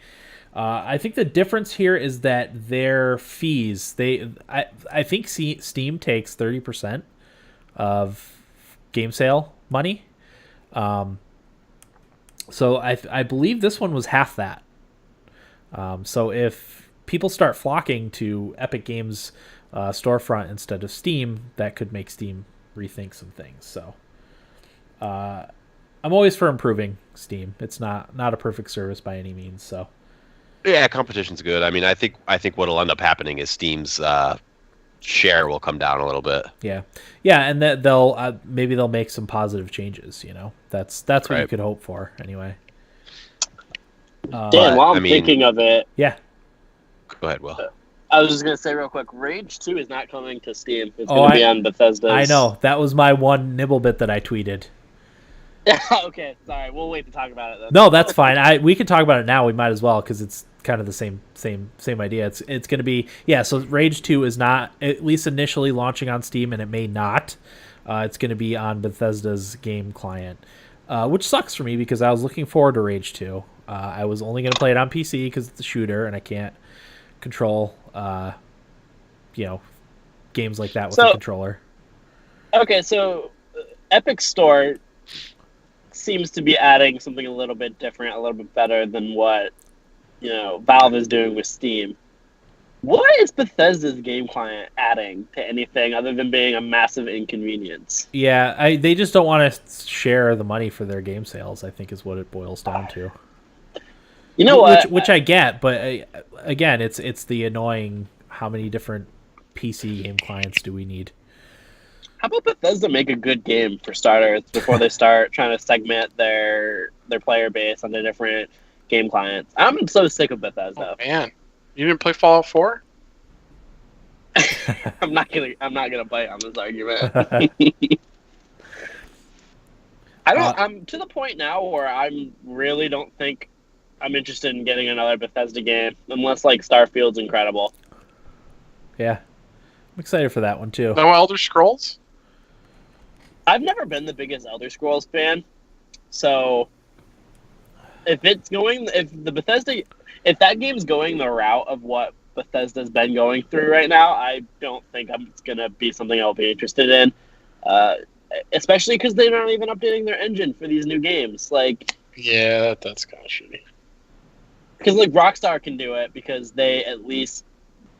I think the difference here is that their fees. I think Steam takes 30% of game sale money. So I believe this one was half that. So if people start flocking to Epic Games storefront instead of Steam, that could make Steam rethink some things. So I'm always for improving Steam. It's not a perfect service by any means. So Yeah, competition's good. I mean, I think what'll end up happening is Steam's share will come down a little bit. yeah, and that they'll maybe they'll make some positive changes. That's what you Right. could hope for anyway. Dan, while I I'm mean- thinking of it, Yeah. Go ahead, Will. I was just going to say real quick, Rage 2 is not coming to Steam. It's Oh, going to be on Bethesda's. I know. That was my one nibble bit that I tweeted. Okay, sorry. We'll wait to talk about it then. No, that's fine. We can talk about it now. We might as well because it's kind of the same idea. It's going to be So Rage 2 is not, at least initially, launching on Steam, and it may not. It's going to be on Bethesda's game client, which sucks for me because I was looking forward to Rage 2. I was only going to play it on PC because it's a shooter, and I can't control, games like that with a controller. Okay, so Epic Store seems to be adding something a little bit different, a little bit better than what Valve is doing with Steam. What is Bethesda's game client adding to anything other than being a massive inconvenience? Yeah, they just don't want to share the money for their game sales, I think is what it boils down to. You know what? Which I get, but again, it's the annoying how many different PC game clients do we need? How about Bethesda make a good game for starters before they start trying to segment their player base on the different game clients? I'm so sick of Bethesda. Oh, man, you didn't play Fallout 4? I'm not gonna bite on this argument. I'm to the point now where I'm really don't think I'm interested in getting another Bethesda game unless like Starfield's incredible. Yeah, I'm excited for that one too. No Elder Scrolls? I've never been the biggest Elder Scrolls fan, so if that game's going the route of what Bethesda's been going through right now, I don't think it's gonna be something I'll be interested in. Especially because they're not even updating their engine for these new games. Like, yeah, that's kind of shitty. Because like Rockstar can do it because they at least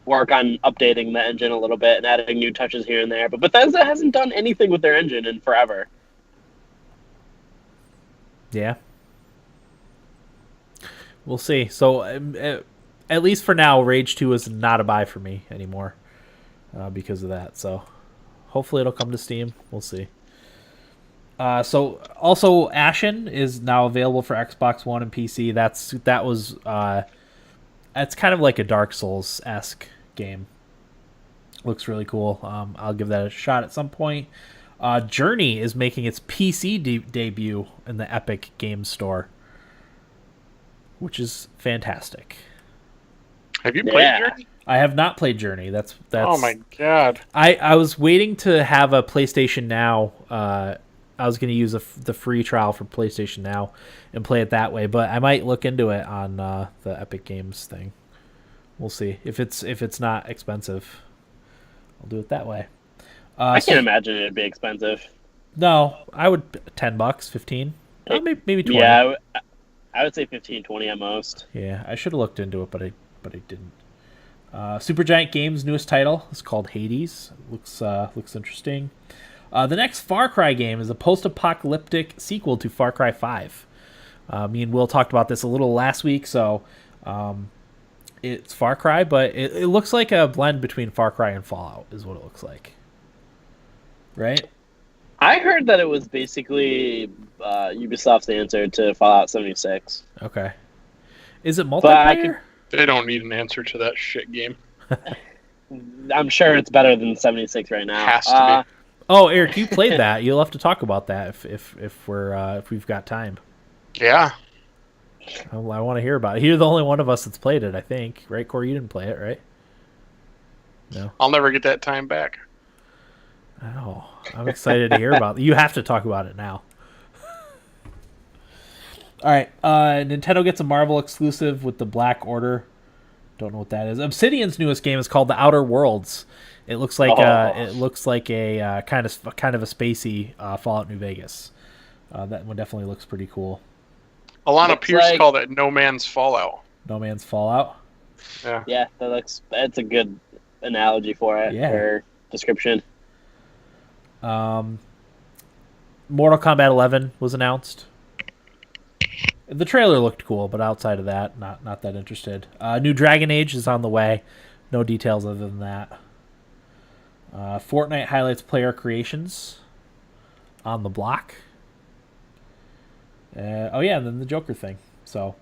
work on updating the engine a little bit and adding new touches here and there. But Bethesda hasn't done anything with their engine in forever. Yeah. We'll see. So, at least for now, Rage 2 is not a buy for me anymore because of that. So, hopefully it'll come to Steam. We'll see. So, also, Ashen is now available for Xbox One and PC. That's kind of like a Dark Souls-esque game. Looks really cool. I'll give that a shot at some point. Journey is making its PC debut in the Epic Games Store, which is fantastic. Have you played Journey? I have not played Journey. That's Oh my god. I was waiting to have a PlayStation Now. I was going to use the free trial for PlayStation Now and play it that way, but I might look into it on the Epic Games thing. We'll see. If it's not expensive, I'll do it that way. I can't imagine it'd be expensive. No, I would $10, $15, maybe $20. Yeah, I would say 15, 20 at most. Yeah, I should have looked into it, but I didn't. Supergiant Games' newest title is called Hades. Looks interesting. The next Far Cry game is a post-apocalyptic sequel to Far Cry 5. Me and Will talked about this a little last week, so it's Far Cry, but it looks like a blend between Far Cry and Fallout is what it looks like. Right? I heard that it was basically Ubisoft's answer to Fallout 76. Okay. Is it multiplayer? They don't need an answer to that shit game. I'm sure it's better than 76 right now. Has to be. Oh, Eric, you played that. You'll have to talk about that if we've got time. Yeah. I want to hear about it. You're the only one of us that's played it, I think. Right, Corey? You didn't play it, right? No. I'll never get that time back. Oh, I'm excited to hear about it. You have to talk about it now. All right. Nintendo gets a Marvel exclusive with the Black Order. Don't know what that is. Obsidian's newest game is called The Outer Worlds. It looks like a kind of a spacey Fallout New Vegas. That one definitely looks pretty cool. Alana Pierce called it No Man's Fallout. No Man's Fallout. Yeah. Yeah, that's a good analogy for it. Yeah. Or description. Mortal Kombat 11 was announced. The trailer looked cool, but outside of that, not that interested. New Dragon Age is on the way. No details other than that. Fortnite highlights player creations on the block. And then the Joker thing. So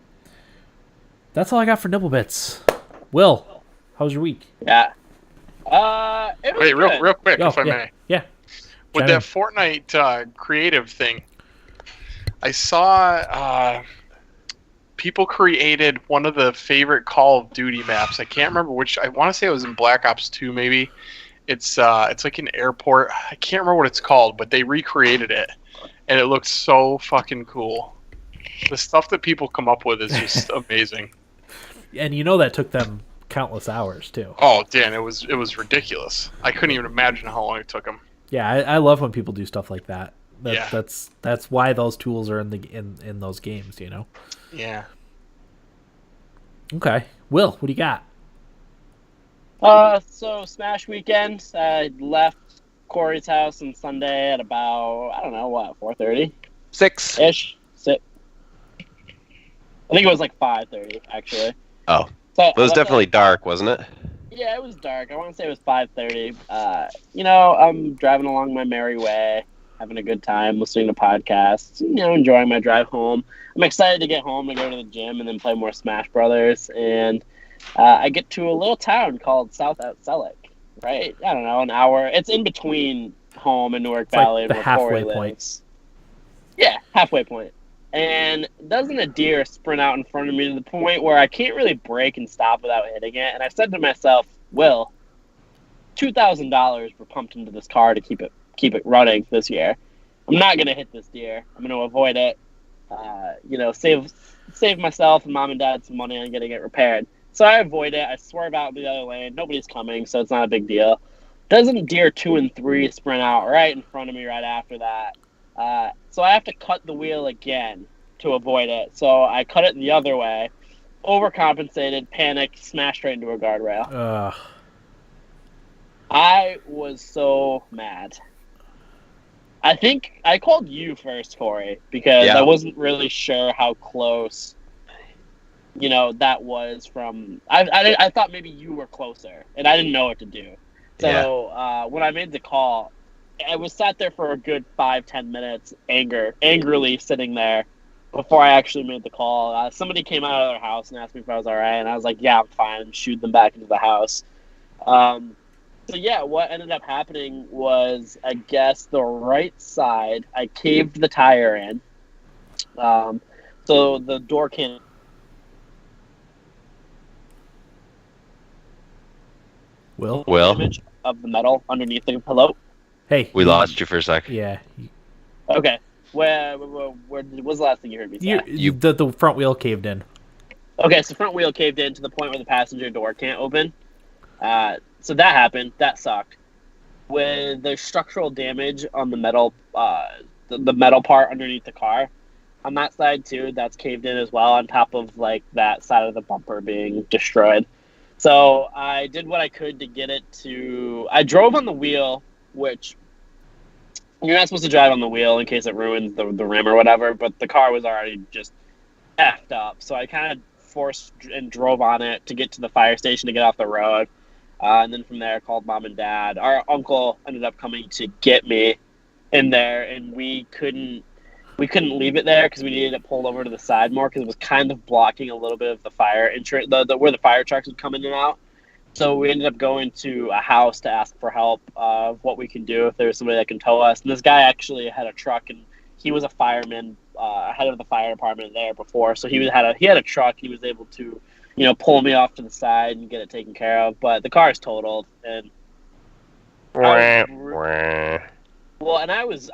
that's all I got for Nibble Bits. Will, how was your week? Yeah. It was Wait, real quick, Oh, if I may. Yeah. With Chime that Fortnite creative thing, I saw people created one of the favorite Call of Duty maps. I can't remember which. I want to say it was in Black Ops 2, maybe. It's like an airport. I can't remember what it's called, but they recreated it, and it looks so fucking cool. The stuff that people come up with is just amazing. And you know that took them countless hours too. Oh, Dan, it was ridiculous. I couldn't even imagine how long it took them. Yeah, I love when people do stuff like that. Yeah. That's why those tools are in those games, you know. Yeah. Okay, Will, what do you got? So Smash weekend. I left Corey's house on Sunday at about 4:30 6. ish. I think it was like 5:30 actually. Oh, So it was definitely dark, wasn't it? Yeah, it was dark. I want to say it was 5:30. I'm driving along my merry way, having a good time, listening to podcasts, enjoying my drive home. I'm excited to get home to go to the gym and then play more Smash Brothers. And I get to a little town called South Selleck, right? I don't know, an hour. It's in between home and Newark It's like Valley the and where Corey halfway point. lives. Yeah, halfway point. And doesn't a deer sprint out in front of me to the point where I can't really brake and stop without hitting it? And I said to myself, Will, $2,000 were pumped into this car to keep it running this year. I'm not gonna hit this deer. I'm gonna avoid it. Save myself and mom and dad some money on getting it repaired. So I avoid it. I swerve out in the other lane. Nobody's coming, so it's not a big deal. Doesn't deer 2 and 3 sprint out right in front of me right after that? So I have to cut the wheel again to avoid it. So I cut it the other way, overcompensated, panicked, smashed right into a guardrail. I was so mad. I think I called you first, Corey, because I wasn't really sure how close, that was from. I thought maybe you were closer, and I didn't know what to do. So when I made the call, I was sat there for a good 5-10 minutes, angrily sitting there before I actually made the call. Somebody came out of their house and asked me if I was all right, and I was like, "Yeah, I'm fine," and shooed them back into the house. What ended up happening was, I guess, the right side, I caved the tire in. So the door can't. Will? Image of the metal underneath the pillow. Hey. We lost you for a sec. Yeah. Okay. Where was the last thing you heard me say? The front wheel caved in. Okay, so front wheel caved in to the point where the passenger door can't open. So that happened. That sucked. With the structural damage on the metal, the metal part underneath the car, on that side too, that's caved in as well. On top of like that side of the bumper being destroyed. So I did what I could to get it to. I drove on the wheel, which you're not supposed to drive on the wheel in case it ruins the rim or whatever. But the car was already just effed up, so I kind of forced and drove on it to get to the fire station to get off the road. And then from there, I called mom and dad. Our uncle ended up coming to get me in there, and we couldn't leave it there because we needed it pulled over to the side more because it was kind of blocking a little bit of the fire entrance, where the fire trucks would come in and out. So we ended up going to a house to ask for help of what we can do if there's somebody that can tow us. And this guy actually had a truck, and he was a fireman, head of the fire department there before. So he had a truck. He was able to pull me off to the side and get it taken care of. But the car is totaled, and I was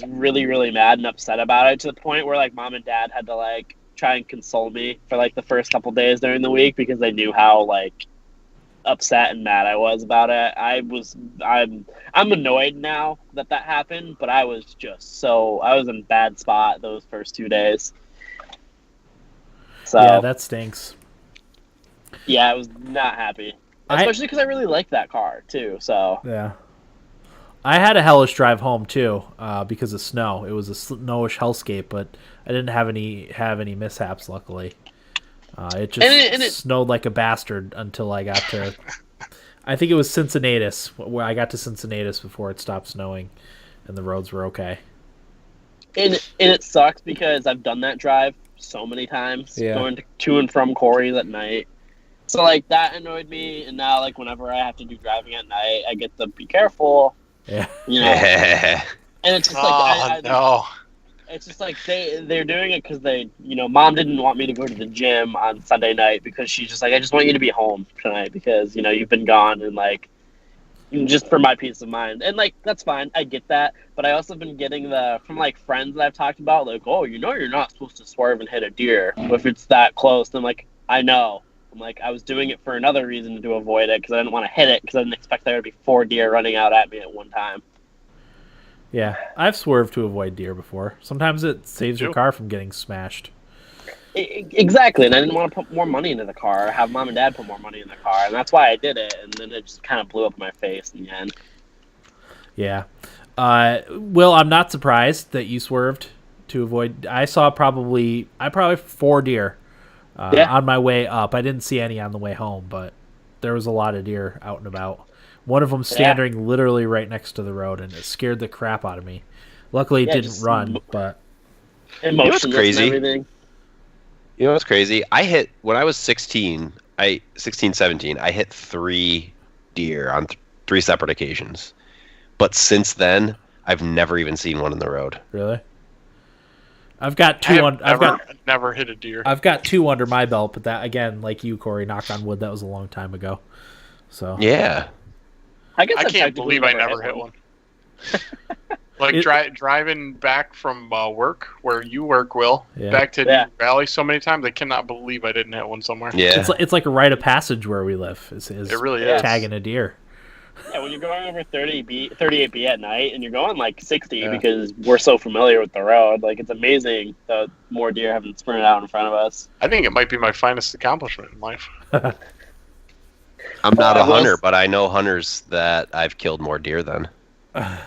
really, really mad and upset about it, to the point where like mom and dad had to like try and console me for like the first couple days during the week because they knew how like upset and mad I was about it. I'm annoyed now that happened, but I was in a bad spot those first 2 days. So yeah, that stinks. Yeah, I was not happy, especially because I really liked that car too. So yeah, I had a hellish drive home too because of snow. It was a snowish hellscape, but I didn't have any mishaps. Luckily, it just snowed like a bastard until I got to. I think it was Cincinnatus, where I got to Cincinnatus before it stopped snowing, and the roads were okay. And it sucks because I've done that drive so many times, going to and from Corey's at night. So like that annoyed me, and now like whenever I have to do driving at night, I get to be careful. Yeah. And it's just like It's just like they're doing it because mom didn't want me to go to the gym on Sunday night because she's just like, I just want you to be home tonight because you've been gone, and like just for my peace of mind. And like that's fine, I get that, but I also been getting from like friends that I've talked about, like, oh, you're not supposed to swerve and hit a deer if it's that close. And I'm like, I know. I'm like, I was doing it for another reason to avoid it because I didn't want to hit it because I didn't expect there to be 4 deer running out at me at one time. Yeah, I've swerved to avoid deer before. Sometimes it saves your car from getting smashed. Exactly, and I didn't want to put more money into the car, or have mom and dad put more money in the car, and that's why I did it, and then it just kind of blew up in my face in the end. Yeah. Will, I'm not surprised that you swerved to avoid... I probably 4 deer on my way up. I didn't see any on the way home, but there was a lot of deer out and about. One of them standing literally right next to the road, and it scared the crap out of me. Luckily, it didn't run, but... Emotionless and everything. You know what's crazy? When I was 17, I hit 3 deer on 3 separate occasions. But since then, I've never even seen one in the road. Really? I've got 2 never hit a deer. I've got 2 under my belt, but that, again, like you, Corey, knock on wood, that was a long time ago. So yeah. I can't believe I never hit one. Like driving back from work, where you work, Will, back to Deer Valley so many times, I cannot believe I didn't hit one somewhere. Yeah, it's like a rite of passage where we live. It really is. Tagging a deer. Yeah, when you're going over 38B at night, and you're going like 60 because we're so familiar with the road, like it's amazing that more deer haven't sprinted out in front of us. I think it might be my finest accomplishment in life. I'm not a hunter, but I know hunters that I've killed more deer than. My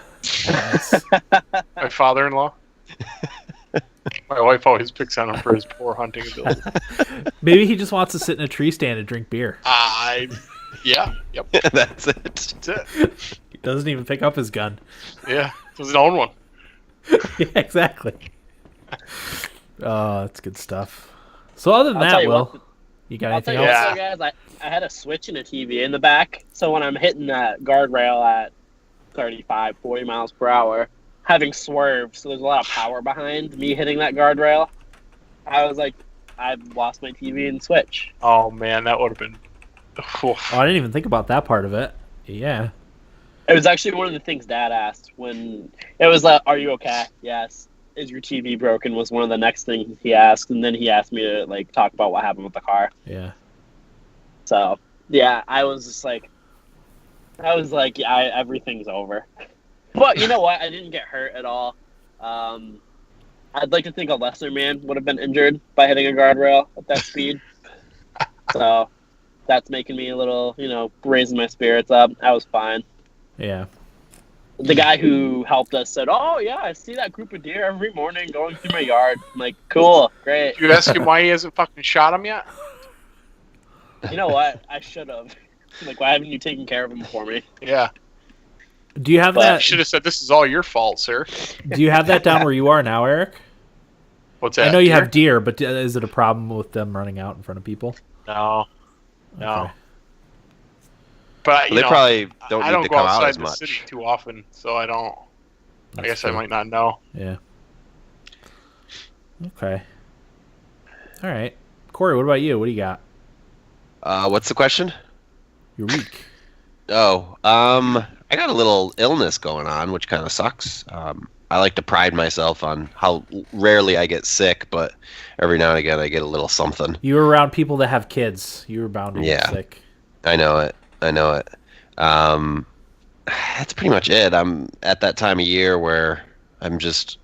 father-in-law. My wife always picks on him for his poor hunting ability. Maybe he just wants to sit in a tree stand and drink beer. Yeah, yep. That's it. He doesn't even pick up his gun. Yeah, doesn't own one. Yeah, exactly. Oh, that's good stuff. So other than that, Will, you got anything else? Also, guys, I had a switch and a TV in the back, so when I'm hitting that guardrail at 35, 40 miles per hour, having swerved, so there's a lot of power behind me hitting that guardrail, I was like, I've lost my TV and switch. Oh, man, that would have been... Oh, I didn't even think about that part of it. Yeah. It was actually one of the things Dad asked when... It was like, are you okay? Yes. Is your TV broken? Was one of the next things he asked, and then he asked me to like talk about what happened with the car. Yeah. So, yeah, I was just like... everything's over. But you know what? I didn't get hurt at all. I'd like to think a lesser man would have been injured by hitting a guardrail at that speed. So that's making me a little, raising my spirits up. I was fine. Yeah. The guy who helped us said, oh, yeah, I see that group of deer every morning going through my yard. I'm like, cool, great. You ask him why he hasn't fucking shot him yet? You know what? I should have. Like, why haven't you taken care of him for me? Yeah. Do you have that? I should have said, this is all your fault, sir. Do you have that down where you are now, Eric? What's that? I know you have deer, but is it a problem with them running out in front of people? No. Okay. But they probably don't I need don't to go come out outside as the much. city too often, so I don't. I guess true. I might not know. Yeah. Okay. All right, Corey. What about you? What do you got? What's the question? Your week. Oh, I got a little illness going on, which kind of sucks. I like to pride myself on how rarely I get sick, but every now and again I get a little something. You were around people that have kids. You were bound to get sick. I know it. That's pretty much it. I'm at that time of year where I'm just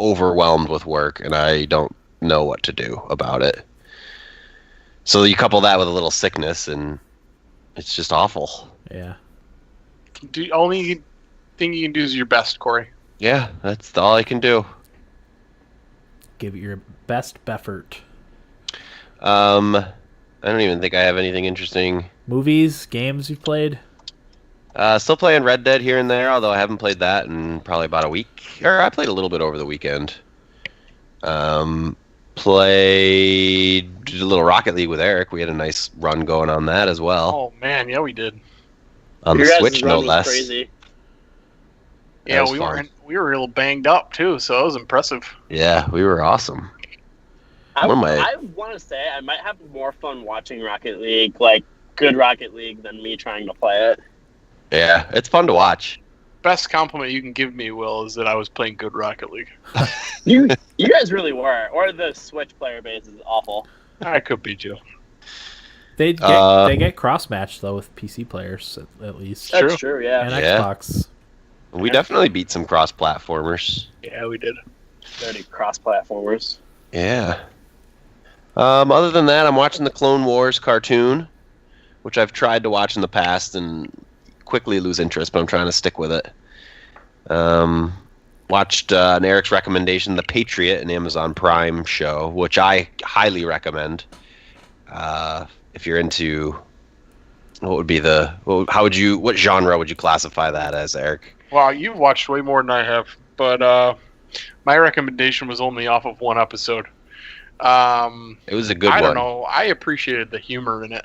overwhelmed with work and I don't know what to do about it. So you couple that with a little sickness and it's just awful. Yeah. The only thing you can do is your best, Corey. Yeah, that's all I can do. Give it your best effort. I don't even think I have anything interesting. Movies, games you've played? Still playing Red Dead here and there, although I haven't played that in probably about a week. Or I played a little bit over the weekend. Played a little Rocket League with Eric. We had a nice run going on that as well. Oh, man, yeah, we did. On Your the guys' Switch, run no was less. Crazy. Yeah, was we fun. were real banged up too, so it was impressive. Yeah, we were awesome. I One of my- want to say I might have more fun watching Rocket League, like good Rocket League, than me trying to play it. Yeah, it's fun to watch. Best compliment you can give me, Will, is that I was playing good Rocket League. You guys really were. Or the Switch player base is awful. I could be too. They get cross matched though with PC players at least, True. That's true, yeah. and Yeah. Xbox. We definitely beat some cross-platformers. Yeah, we did. Dirty cross-platformers. Yeah. Other than that, I'm watching the Clone Wars cartoon, which I've tried to watch in the past and quickly lose interest, but I'm trying to stick with it. Watched on Eric's recommendation, The Patriot, an Amazon Prime show, which I highly recommend. If you're into, what genre would you classify that as, Eric? Well, you've watched way more than I have, but my recommendation was only off of one episode. It was a good one. I don't know. I appreciated the humor in it.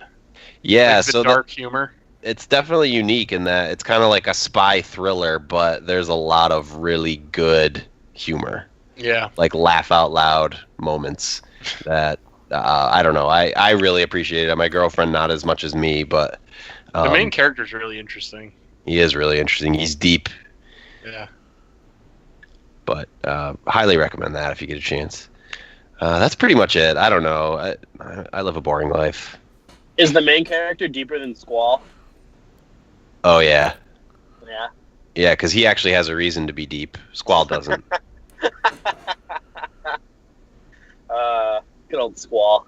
Yeah, Like the dark humor. It's definitely unique in that it's kind of like a spy thriller, but there's a lot of really good humor. Yeah. Like laugh out loud moments that I don't know. I really appreciate it. My girlfriend not as much as me, but The main character's really interesting. he is really interesting. He's deep, Yeah. but highly recommend that if you get a chance. That's pretty much it. I don't know. I live a boring life. Is the main character deeper than Squall? Oh yeah, Yeah. yeah, because he actually has a reason to be deep. Squall doesn't. Good old Squall.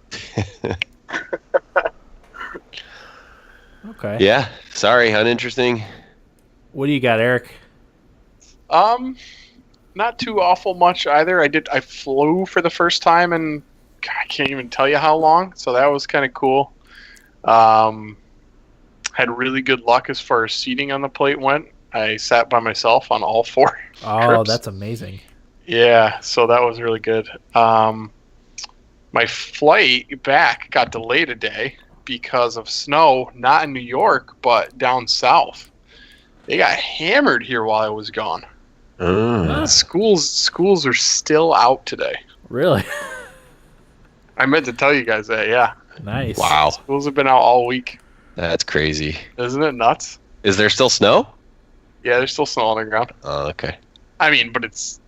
Okay. Yeah. Sorry, uninteresting. What do you got, Eric? Not too awful much either. I flew for the first time and I can't even tell you how long, so that was kind of cool. Had really good luck as far as seating on the plate went. I sat by myself on all four Oh, trips. that's amazing. Yeah, so that was really good. My flight back got delayed a day because of snow, not in New York, but down south. They got hammered here while I was gone. Schools are still out today. Really? I meant to tell you guys that, yeah. Nice. Wow, Schools have been out all week. that's crazy. Isn't it nuts? Is there still snow? Yeah, there's still snow on the ground. Oh, okay. I mean, but it's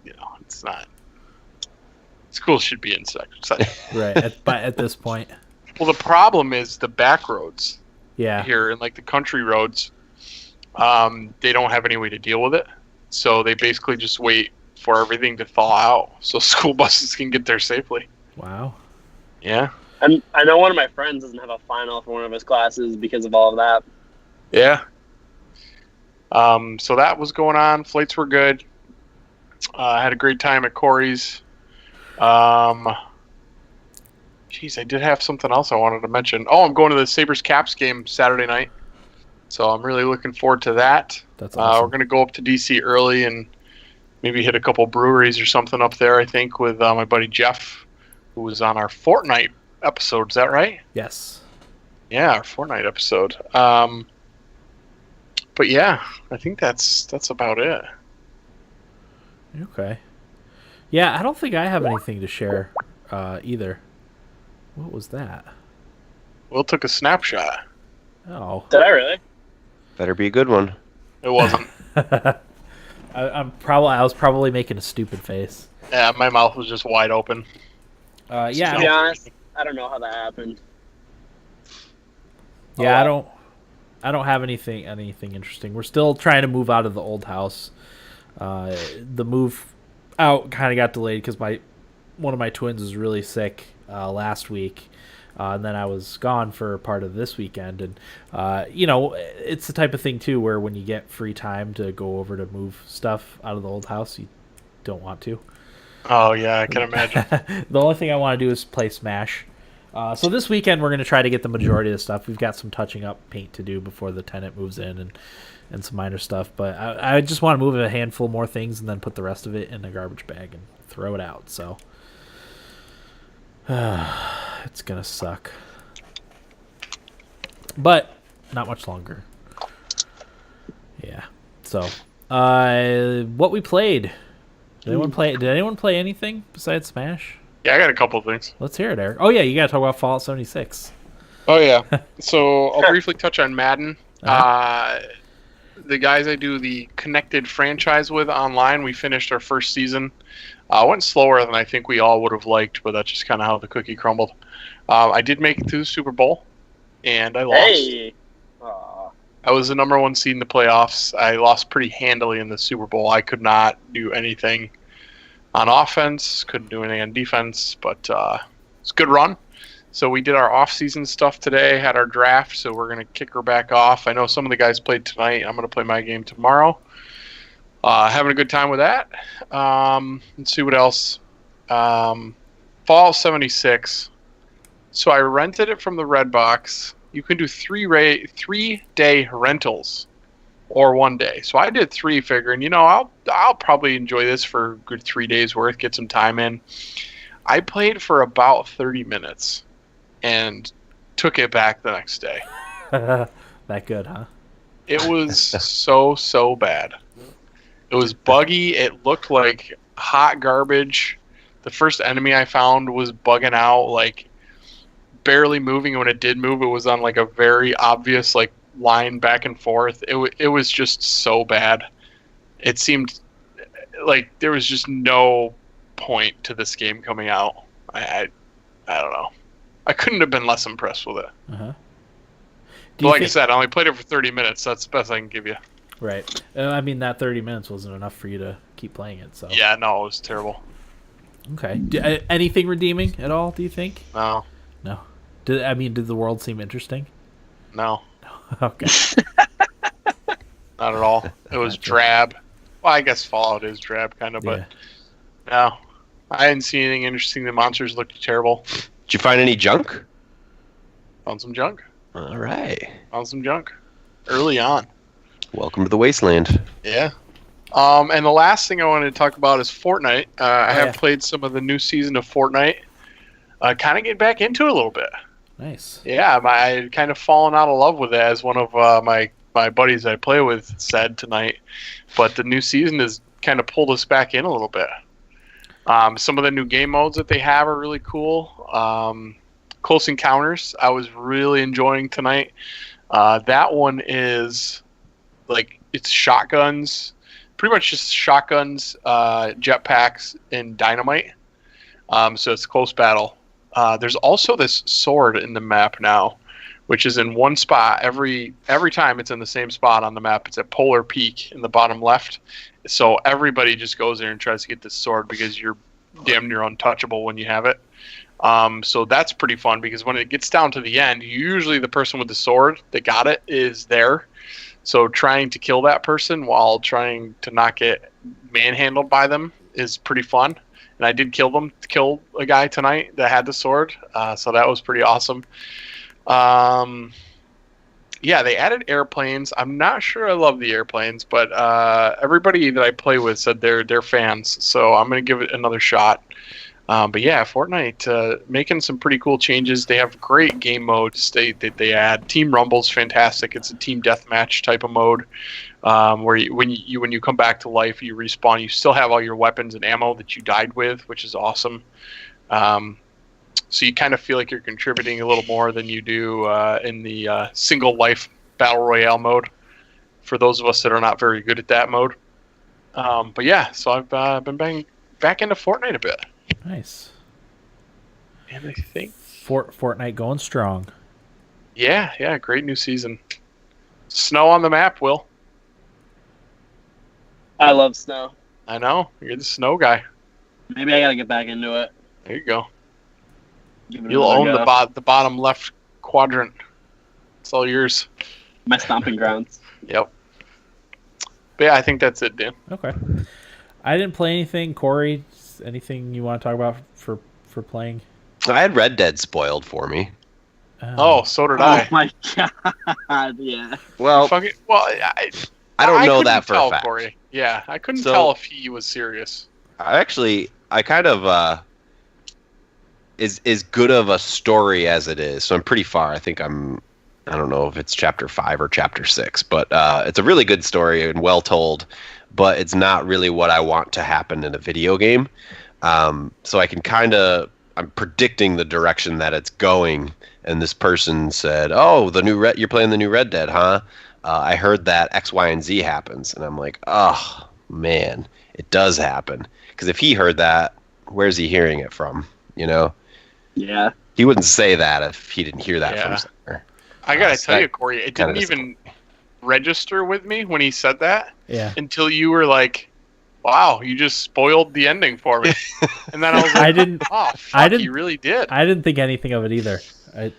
not. Schools should be inside. Right. At this point. Well, the problem is the back roads Yeah. here and like the country roads. They don't have any way to deal with it, so they basically just wait for everything to thaw out so school buses can get there safely. Wow. Yeah. And I know one of my friends doesn't have a final for one of his classes because of all of that. Yeah. So that was going on. Flights were good. I had a great time at Corey's. Geez, I did have something else I wanted to mention. Oh, I'm going to the Sabres Caps game Saturday night. So I'm really looking forward to that. That's We're awesome. going to go up to DC early and maybe hit a couple breweries or something up there, I think, with my buddy Jeff, who was on our Fortnite episode. Is that right? Yes. Yeah, our Fortnite episode. But yeah, I think that's about it. Okay. Yeah, I don't think I have anything to share either. What was that? Will took a snapshot. Oh. Did I really? Better be a good one. It wasn't. I was probably making a stupid face. Yeah, my mouth was just wide open. Yeah. To be honest, I don't know how that happened. Yeah, I don't have anything interesting. We're still trying to move out of the old house. The move out kind of got delayed because one of my twins was really sick last week, and then I was gone for part of this weekend. And it's the type of thing too where when you get free time to go over to move stuff out of the old house, you don't want to. Oh yeah, I can imagine. The only thing I want to do is play Smash. So this weekend we're going to try to get the majority of the stuff. We've got some touching up paint to do before the tenant moves in and some minor stuff. But I just want to move a handful more things and then put the rest of it in a garbage bag and throw it out. So it's going to suck. But not much longer. Yeah. So What we played. Did anyone play anything besides Smash? Yeah, I got a couple of things. Let's hear it, Eric. Oh yeah, you gotta talk about Fallout 76. Oh yeah. So I'll briefly touch on Madden. Uh-huh. The guys I do the Connected franchise with online, we finished our first season. Went slower than I think we all would have liked, but that's just kind of how the cookie crumbled. I did make it to the Super Bowl, and I lost. Hey. Aw. I was the number 1 seed in the playoffs. I lost pretty handily in the Super Bowl. I could not do anything on offense, couldn't do anything on defense, but it's a good run. So we did our off-season stuff today, had our draft, so we're going to kick her back off. I know some of the guys played tonight. I'm going to play my game tomorrow. Having a good time with that. Let's see what else. Fallout 76. So I rented it from the Redbox. You can do 3-day rentals or 1 day. So I did 3, figuring, I'll probably enjoy this for a good 3 days worth, get some time in. I played for about 30 minutes and took it back the next day. That good, huh? It was so bad. It was buggy. It looked like hot garbage. The first enemy I found was bugging out, like barely moving. When it did move, it was on like a very obvious like line back and forth. It was just so bad. It seemed like there was just no point to this game coming out. I don't know. I couldn't have been less impressed with it. Uh-huh. But like I said, I only played it for 30 minutes. That's the best I can give you. Right. I mean, that 30 minutes wasn't enough for you to keep playing it. So. Yeah, no, it was terrible. Okay. Anything redeeming at all, do you think? No. No. Did the world seem interesting? No. Okay. Not at all. It was drab. Well, I guess Fallout is drab, kind of, but no. I didn't see anything interesting. The monsters looked terrible. Did you find any junk? Found some junk. All right. Found some junk. Early on. Welcome to the wasteland. Yeah. And the last thing I wanted to talk about is Fortnite. I have played some of the new season of Fortnite. Kind of get back into it a little bit. Nice. Yeah, I kind of fallen out of love with it, as one of my buddies I play with said tonight. But the new season has kind of pulled us back in a little bit. Some of the new game modes that they have are really cool. Close Encounters, I was really enjoying tonight. That one is like, it's shotguns, pretty much just shotguns, jetpacks, and dynamite. So it's close battle. There's also this sword in the map now, which is in one spot. Every time it's in the same spot on the map. It's at Polar Peak in the bottom left. So everybody just goes there and tries to get this sword because you're damn near untouchable when you have it. So that's pretty fun, because when it gets down to the end, usually the person with the sword that got it is there. So trying to kill that person while trying to not get manhandled by them is pretty fun. And I did kill a guy tonight that had the sword. So that was pretty awesome. Yeah, they added airplanes. I'm not sure I love the airplanes, but everybody that I play with said they're fans. So I'm going to give it another shot. But yeah, Fortnite making some pretty cool changes. They have great game modes that they add. Team Rumble's fantastic. It's a team deathmatch type of mode, where when you come back to life, you respawn. You still have all your weapons and ammo that you died with, which is awesome. So you kind of feel like you're contributing a little more than you do in the single life battle royale mode, for those of us that are not very good at that mode. But yeah, so I've been back into Fortnite a bit. Nice. And I think Fortnite going strong. Yeah, great new season. Snow on the map, Will. I love snow. I know, you're the snow guy. Maybe I gotta get back into it. There you go. Give it You'll another own go. the bottom left quadrant. It's all yours. My stomping grounds. Yep. But yeah, I think that's it, Dan. Okay. I didn't play anything. Corey, anything you want to talk about for playing? I had Red Dead spoiled for me. Oh, so did Oh I. my god, yeah. Well, I don't know couldn't that for tell, a fact. Corey. Yeah, I couldn't So- tell if he was serious. I kind of is good of a story as it is. So I'm pretty far. I think I'm I don't know if it's chapter 5 or chapter 6, but it's a really good story and well told, but it's not really what I want to happen in a video game. So I can I'm predicting the direction that it's going. And this person said, "Oh, you're playing the new Red Dead, huh? I heard that X, Y, and Z happens." And I'm like, "Oh, man, it does happen." Because if he heard that, where's he hearing it from? You know? Yeah. He wouldn't say that if he didn't hear that from somewhere. I gotta tell you, Corey, it didn't even register with me when he said that until you were like, "Wow, you just spoiled the ending for me." And then I was like, you really did. I didn't think anything of it either. When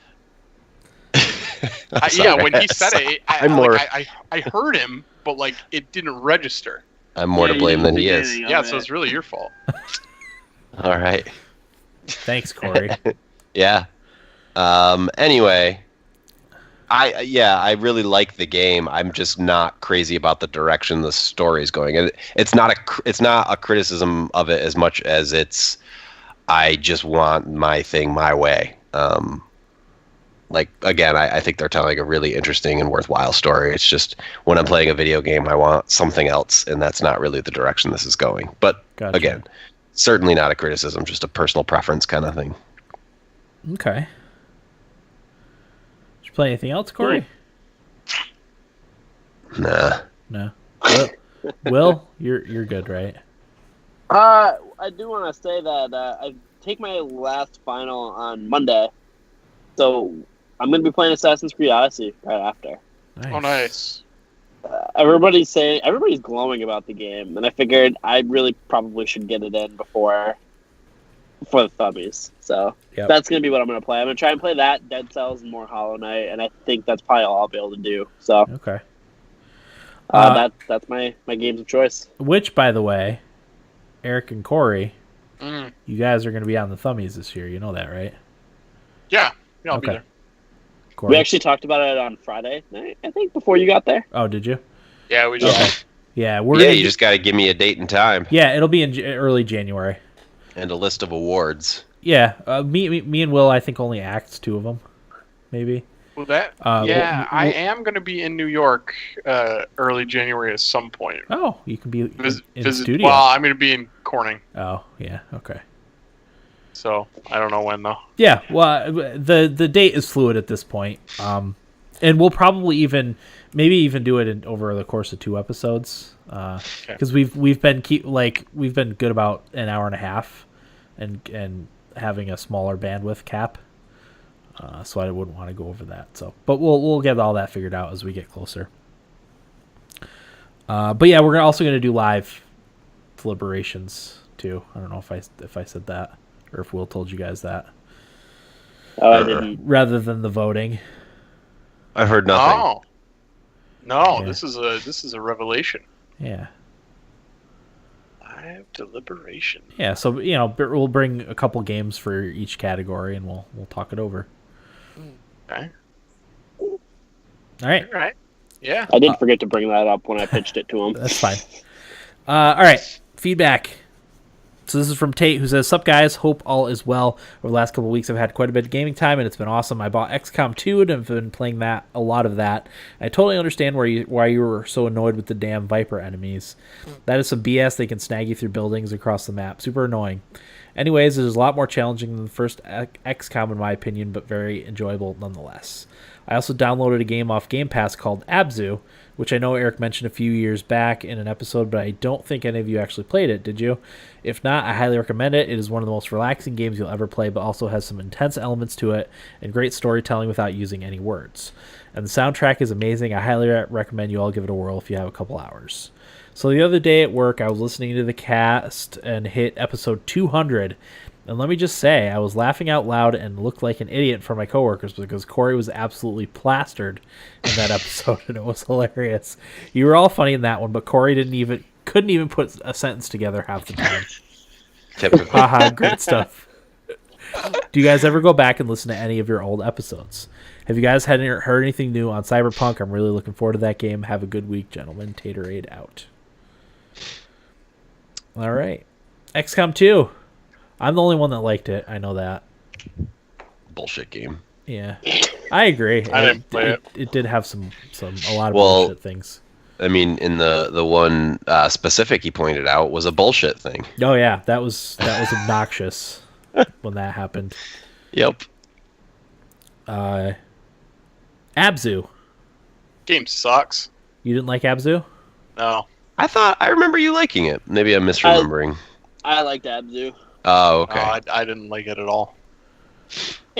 he said it, I heard him, but like it didn't register. I'm more to blame than he is. Yeah, so it's really your fault. All right. Thanks, Corey. Yeah. Anyway, I really like the game. I'm just not crazy about the direction the story's going. And it's not a criticism of it as much as I just want my thing my way. Again, I think they're telling a really interesting and worthwhile story. It's just when I'm playing a video game, I want something else, and that's not really the direction this is going. But Again, certainly not a criticism, just a personal preference kind of thing. Okay. Did you play anything else, Corey? Nah. No. Will, you're good, right? I do want to say that I take my last final on Monday, so I'm going to be playing Assassin's Creed Odyssey right after. Nice. Oh, nice. Everybody's glowing about the game, and I figured I really probably should get it in before the thummies. So That's going to be what I'm going to play. I'm going to try and play that, Dead Cells, and more Hollow Knight, and I think that's probably all I'll be able to do. So okay. That's my games of choice. Which, by the way, Eric and Corey, you guys are going to be on the thummies this year. You know that, right? Yeah, I'll be there. Corey? We actually talked about it on Friday night, I think, before you got there. Oh, did you? Yeah, we just. Yeah, you just got to give me a date and time. Yeah, it'll be in early January. And a list of awards. Yeah, me and Will, I think, only acts 2 of them, maybe. Well, I am going to be in New York early January at some point. Oh, you can be in studio. Well, I'm going to be in Corning. Oh, yeah, okay. So I don't know when though. Yeah, well, the date is fluid at this point, and we'll probably maybe even do it over the course of 2 episodes, because we've been good about an hour and a half, and having a smaller bandwidth cap, so I wouldn't want to go over that. So, but we'll get all that figured out as we get closer. But yeah, we're also gonna do live deliberations too. I don't know if I said that. Or if Will told you guys that. Oh, I didn't. Rather than the voting. I've heard nothing. Oh. No, this is a revelation. Yeah. Live deliberation. Yeah, so we'll bring a couple games for each category and we'll talk it over. Okay. All right. All right. Yeah. I did forget to bring that up when I pitched it to him. That's fine. All right. Feedback. So this is from Tate, who says, "Sup guys, hope all is well. Over the last couple of weeks, I've had quite a bit of gaming time, and it's been awesome. I bought XCOM 2 and have been playing a lot of that. I totally understand why you were so annoyed with the damn Viper enemies. That is some BS. They can snag you through buildings across the map. Super annoying. Anyways, it is a lot more challenging than the first XCOM in my opinion, but very enjoyable nonetheless. I also downloaded a game off Game Pass called Abzu, which I know Eric mentioned a few years back in an episode, but I don't think any of you actually played it, did you? If not, I highly recommend it. It is one of the most relaxing games you'll ever play, but also has some intense elements to it and great storytelling without using any words. And the soundtrack is amazing. I highly recommend you all give it a whirl if you have a couple hours. So the other day at work, I was listening to the cast and hit episode 200, and let me just say, I was laughing out loud and looked like an idiot for my coworkers because Corey was absolutely plastered in that episode, and it was hilarious. You were all funny in that one, but Corey couldn't even put a sentence together half the time. Typical. Haha, great stuff. Do you guys ever go back and listen to any of your old episodes? Have you guys heard anything new on Cyberpunk? I'm really looking forward to that game. Have a good week, gentlemen. Taterade out. All right. XCOM 2. I'm the only one that liked it. I know that. Bullshit game. Yeah. I agree. I didn't play it. It did have a lot of Well, bullshit things. I mean, in the one specific he pointed out was a bullshit thing. Oh yeah, that was obnoxious when that happened. Yep. Abzu. Game sucks. You didn't like Abzu? No. I remember you liking it. Maybe I'm misremembering. I liked Abzu. Oh, okay. No, I didn't like it at all.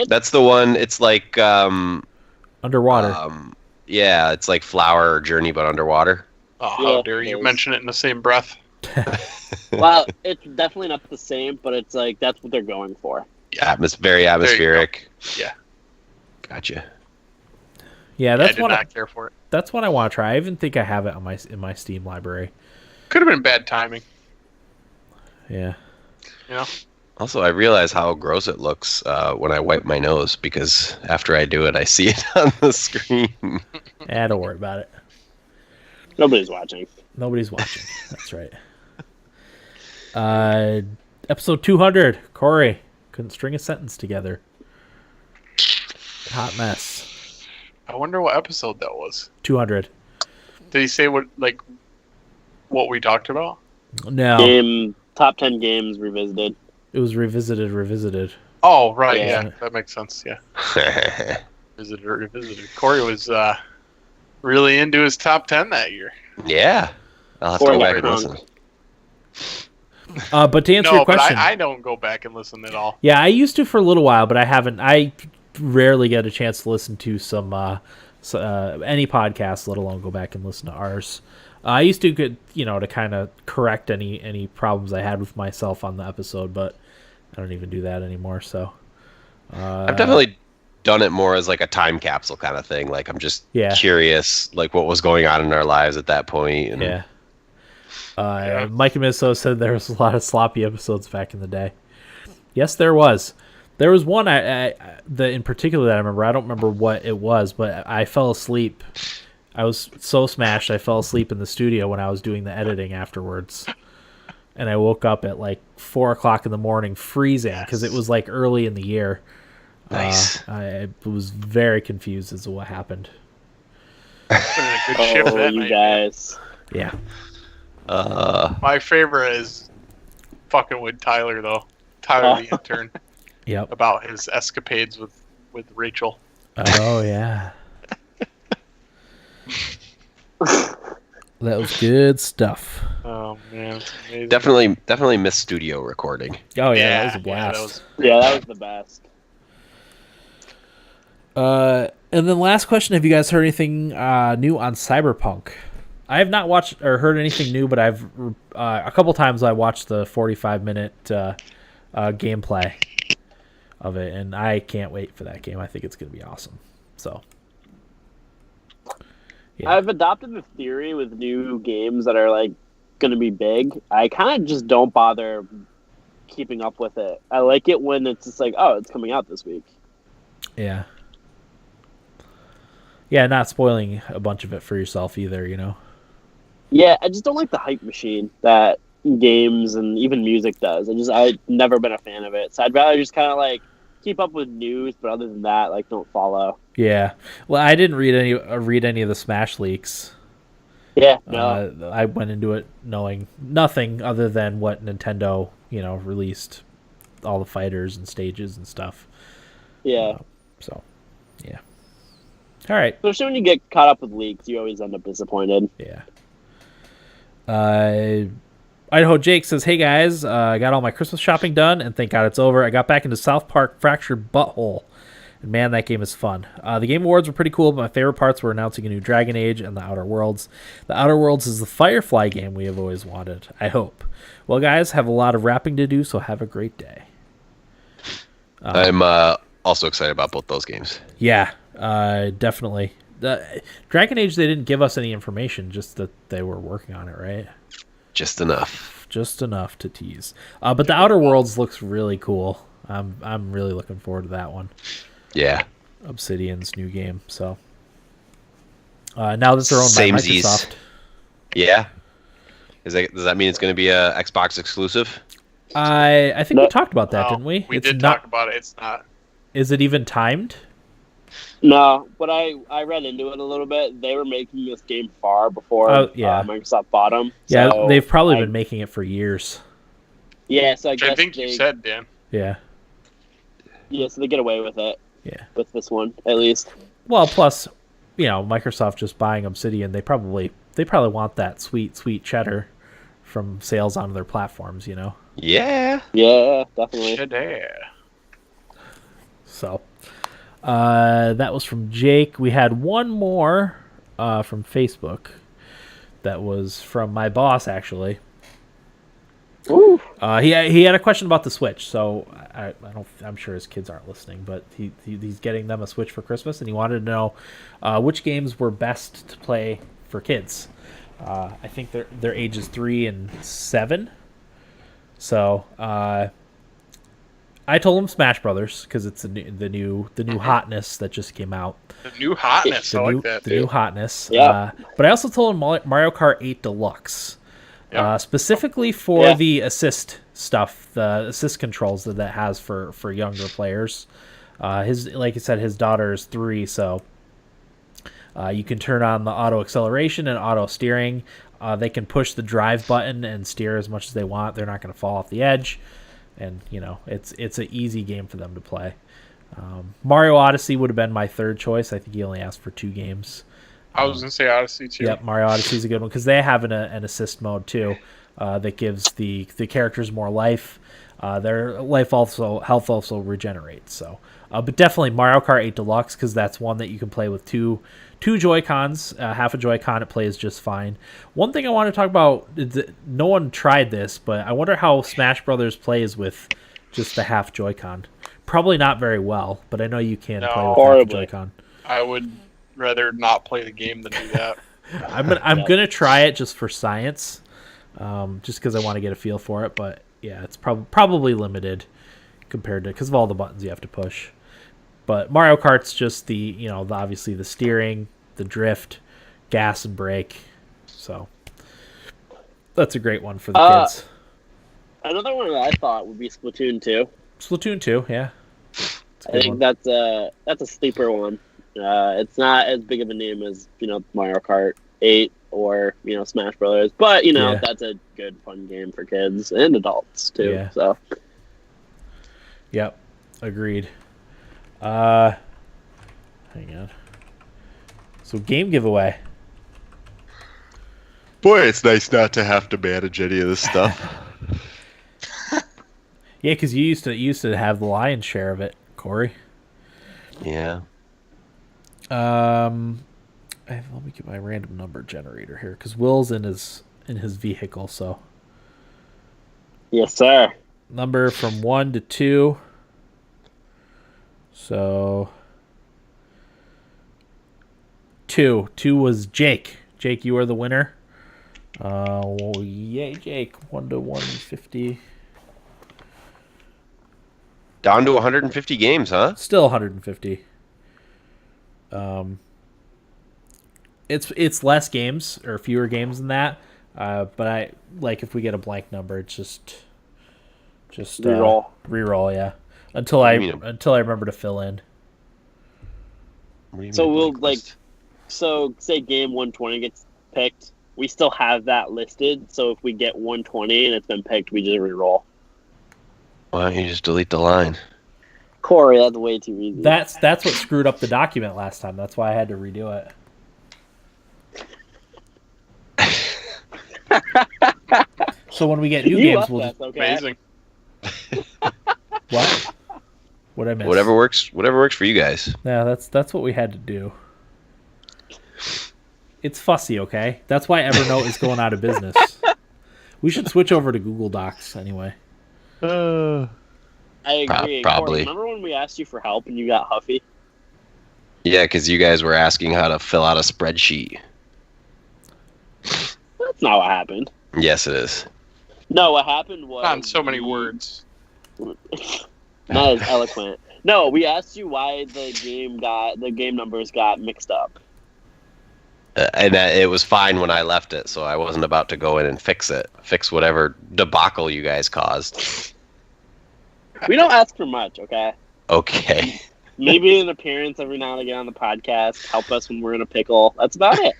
That's the one. It's like Underwater. yeah, it's like Flower Journey but underwater. Oh, how Yeah, dare it you is. mention it in the same breath? Well, it's definitely not the same, but it's like that's what they're going for. Yeah. Very atmospheric. Yeah. Gotcha. Yeah, I that's did one. not care for it. That's one I want to try. I even think I have it on in my Steam library. Could have been bad timing. Yeah. You know? Also, I realize how gross it looks when I wipe my nose because after I do it, I see it on the screen. Don't worry about it. Nobody's watching. Nobody's watching. That's right. Episode 200. Corey couldn't string a sentence together. Hot mess. I wonder what episode that was. 200. Did he say what we talked about? No. Top 10 games revisited. It was revisited. Oh, right. Yeah. Yeah, that makes sense. Yeah. Revisited. Corey was really into his top 10 that year. Yeah. I'll have to go back and listen. But to answer your question, I don't go back and listen at all. yeah, I used to for a little while, but I haven't. I rarely get a chance to listen to some any podcast, let alone go back and listen to ours. I used to get to kind of correct any problems I had with myself on the episode, but I don't even do that anymore. So I've definitely done it more as like a time capsule kind of thing. Like I'm just curious, like what was going on in our lives at that point. And yeah. Mike in Minnesota said there was a lot of sloppy episodes back in the day. Yes, there was. There was one that in particular that I remember. I don't remember what it was, but I fell asleep. I was so smashed I fell asleep in the studio when I was doing the editing afterwards. And I woke up at like 4 o'clock in the morning freezing because it was like early in the year. Nice. I was very confused as to what happened. Put in a good shift that you night. guys. Yeah. My favorite is fucking with Tyler, though. Tyler the intern. Yep. About his escapades with Rachel. Oh, yeah. That was good stuff. Oh, man. It's amazing. Definitely missed studio recording. Oh, yeah, that was a blast. Yeah, that was the best. And then last question, have you guys heard anything new on Cyberpunk? I have not watched or heard anything new, but I've a couple times I watched the 45-minute gameplay of it, and I can't wait for that game. I think it's going to be awesome. So, yeah. I've adopted the theory with new games that are like going to be big. I kind of just don't bother keeping up with it. I like it when it's just like, oh, it's coming out this week. Yeah. Yeah, not spoiling a bunch of it for yourself either, Yeah, I just don't like the hype machine that games and even music does. I've never been a fan of it. So I'd rather just kind of like keep up with news, but other than that, like don't follow. Yeah. Well, I didn't read any of the Smash leaks. Yeah, no. I went into it knowing nothing other than what Nintendo, released, all the fighters and stages and stuff. Yeah. So, yeah. All right. Especially when you get caught up with leaks, you always end up disappointed. Yeah. Idaho Jake says, "Hey guys, I got all my Christmas shopping done, and thank God it's over. I got back into South Park Fractured Butthole, and man, that game is fun. The Game Awards were pretty cool, but my favorite parts were announcing a new Dragon Age and the Outer Worlds. The Outer Worlds is the Firefly game we have always wanted. I hope. Well, guys, have a lot of wrapping to do, so have a great day." I'm also excited about both those games. Yeah, definitely. Dragon Age, they didn't give us any information, just that they were working on it, right? Just enough. Just enough to tease. But the Outer Worlds looks really cool. I'm really looking forward to that one. Yeah. Obsidian's new game. So now that they're owned by Microsoft. Yeah. Does that mean it's going to be a Xbox exclusive? I think we talked about that, didn't we? We did talk about it. It's not. Is it even timed? No, but I read into it a little bit. They were making this game far before Yeah. Microsoft bought them. Yeah, So they've probably been making it for years. Yeah, so I Which guess I think you said, Dan. Yeah. Yeah, so they get away with it. Yeah. With this one, at least. Well, plus, Microsoft just buying Obsidian, they probably want that sweet cheddar from sales on their platforms, Yeah. Yeah, definitely. Cheddar. So, that was from Jake. We had one more from Facebook. That was from my boss, actually. Ooh. He had a question about the Switch. So I'm sure his kids aren't listening, but he's getting them a Switch for Christmas, and he wanted to know which games were best to play for kids. I think their ages 3 and 7. So I told him Smash Brothers because it's the new hotness that just came out. The new hotness. I like that. The new hotness. Yeah. But I also told him Mario Kart 8 Deluxe. Yeah. Specifically for the assist stuff, the assist controls that has for younger players. Like I said, his daughter is 3, so you can turn on the auto acceleration and auto steering. They can push the drive button and steer as much as they want. They're not going to fall off the edge, and it's an easy game for them to play. Mario Odyssey would have been my third choice. I think he only asked for 2 games. I was going to say Odyssey, too. Yep, Mario Odyssey is a good one because they have an assist mode, too, that gives the characters more life. Their health also regenerates. So, but definitely Mario Kart 8 Deluxe because that's one that you can play with two Joy-Cons. Half a Joy-Con, it plays just fine. One thing I want to talk about, no one tried this, but I wonder how Smash Brothers plays with just the half Joy-Con. Probably not very well, but I know you can play with half a Joy-Con. I would rather not play the game than do that. I'm gonna try it just for science, just because I want to get a feel for it. But yeah, it's probably limited compared to because of all the buttons you have to push. But Mario Kart's just obviously the steering, the drift, gas and brake. So that's a great one for the kids. Another one that I thought would be Splatoon 2. Splatoon 2, yeah. I think that's a sleeper one. It's not as big of a name as Mario Kart 8 or Smash Brothers, but that's a good fun game for kids and adults too. Yeah. So. Yep, agreed. Hang on. So game giveaway. Boy, it's nice not to have to manage any of this stuff. Yeah, because you used to have the lion's share of it, Corey. Yeah. Let me get my random number generator here because Will's in his vehicle. So Yes, sir. number from 1 to 2. So 2 was Jake. Jake, you are the winner. Yay, Jake. 1 to 150. Down to 150 games, huh? Still 150. It's less games or fewer games than that. But I like if we get a blank number, it's just Reroll. Reroll, yeah. Until I remember to fill in. So we'll say game 120 gets picked. We still have that listed. So if we get 120 and it's been picked, we just reroll. Why don't you just delete the line? Corey, that's way too easy. That's what screwed up the document last time. That's why I had to redo it. So when we get new games, we'll just... Okay. Amazing. What? What I missed? Whatever works for you guys. Yeah, that's what we had to do. It's fussy, okay? That's why Evernote is going out of business. We should switch over to Google Docs anyway. I agree. Probably. Corey, remember when we asked you for help and you got huffy? Yeah, because you guys were asking how to fill out a spreadsheet. That's not what happened. Yes, it is. No, what happened was... Not in so many words. Not as eloquent. No, we asked you why the game numbers got mixed up. And it was fine when I left it, so I wasn't about to go in and fix whatever debacle you guys caused. We don't ask for much, okay? Okay. Maybe an appearance every now and again on the podcast. Help us when we're in a pickle. That's about it.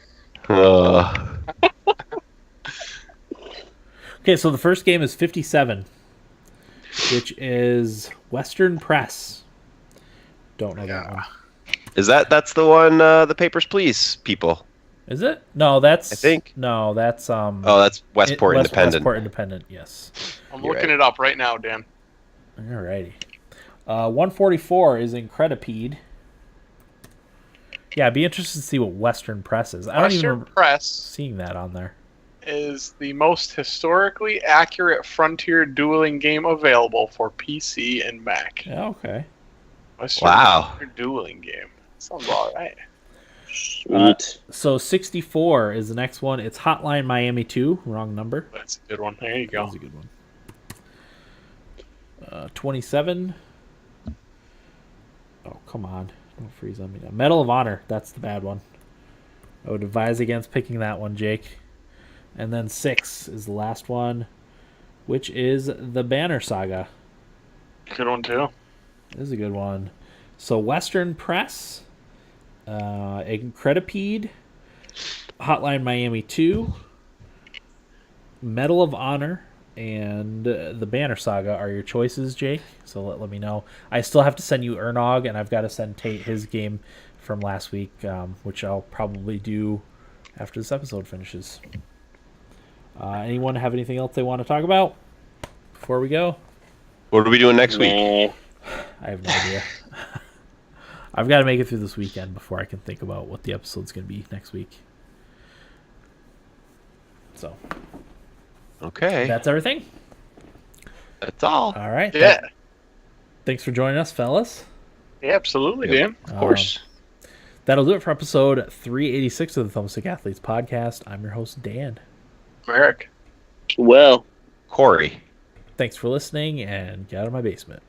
Okay, so the first game is 57, which is Western Press. Don't know that one. That's the one, the Papers, Please people. Is it? No, that's. I think. No, that's. Oh, that's Westport Independent. Westport Independent, yes. I'm looking it up right now, Dan. Alrighty. 144 is Incredipede. Yeah, I'd be interested to see what Western Press is. I don't even Western remember Press seeing that on there. is the most historically accurate frontier dueling game available for PC and Mac. Yeah, okay. Western Wow. Frontier dueling game. Sounds all right. Sweet. So 64 is the next one. It's Hotline Miami 2. Wrong number. That's a good one. There you That go. was a good one. 27. Oh, come on. Don't freeze on me now. Medal of Honor. That's the bad one. I would advise against picking that one, Jake. And then 6 is the last one, which is the Banner Saga. Good one too. This is a good one. So Western Press, Incredipede, Hotline Miami 2, Medal of Honor, and the Banner Saga are your choices, Jake. So let me know. I still have to send you Ernog, and I've got to send Tate his game from last week, which I'll probably do after this episode finishes. Anyone have anything else they want to talk about before we go? What are we doing next week? Nah. I have no idea. I've got to make it through this weekend before I can think about what the episode's going to be next week. So, Okay. that's everything. That's all. All right. Yeah. Thanks for joining us, fellas. Yeah, absolutely, Dan. Of course. That'll do it for episode 386 of the Thumbstick Athletes podcast. I'm your host, Dan. Eric. Well. Corey. Thanks for listening, and get out of my basement.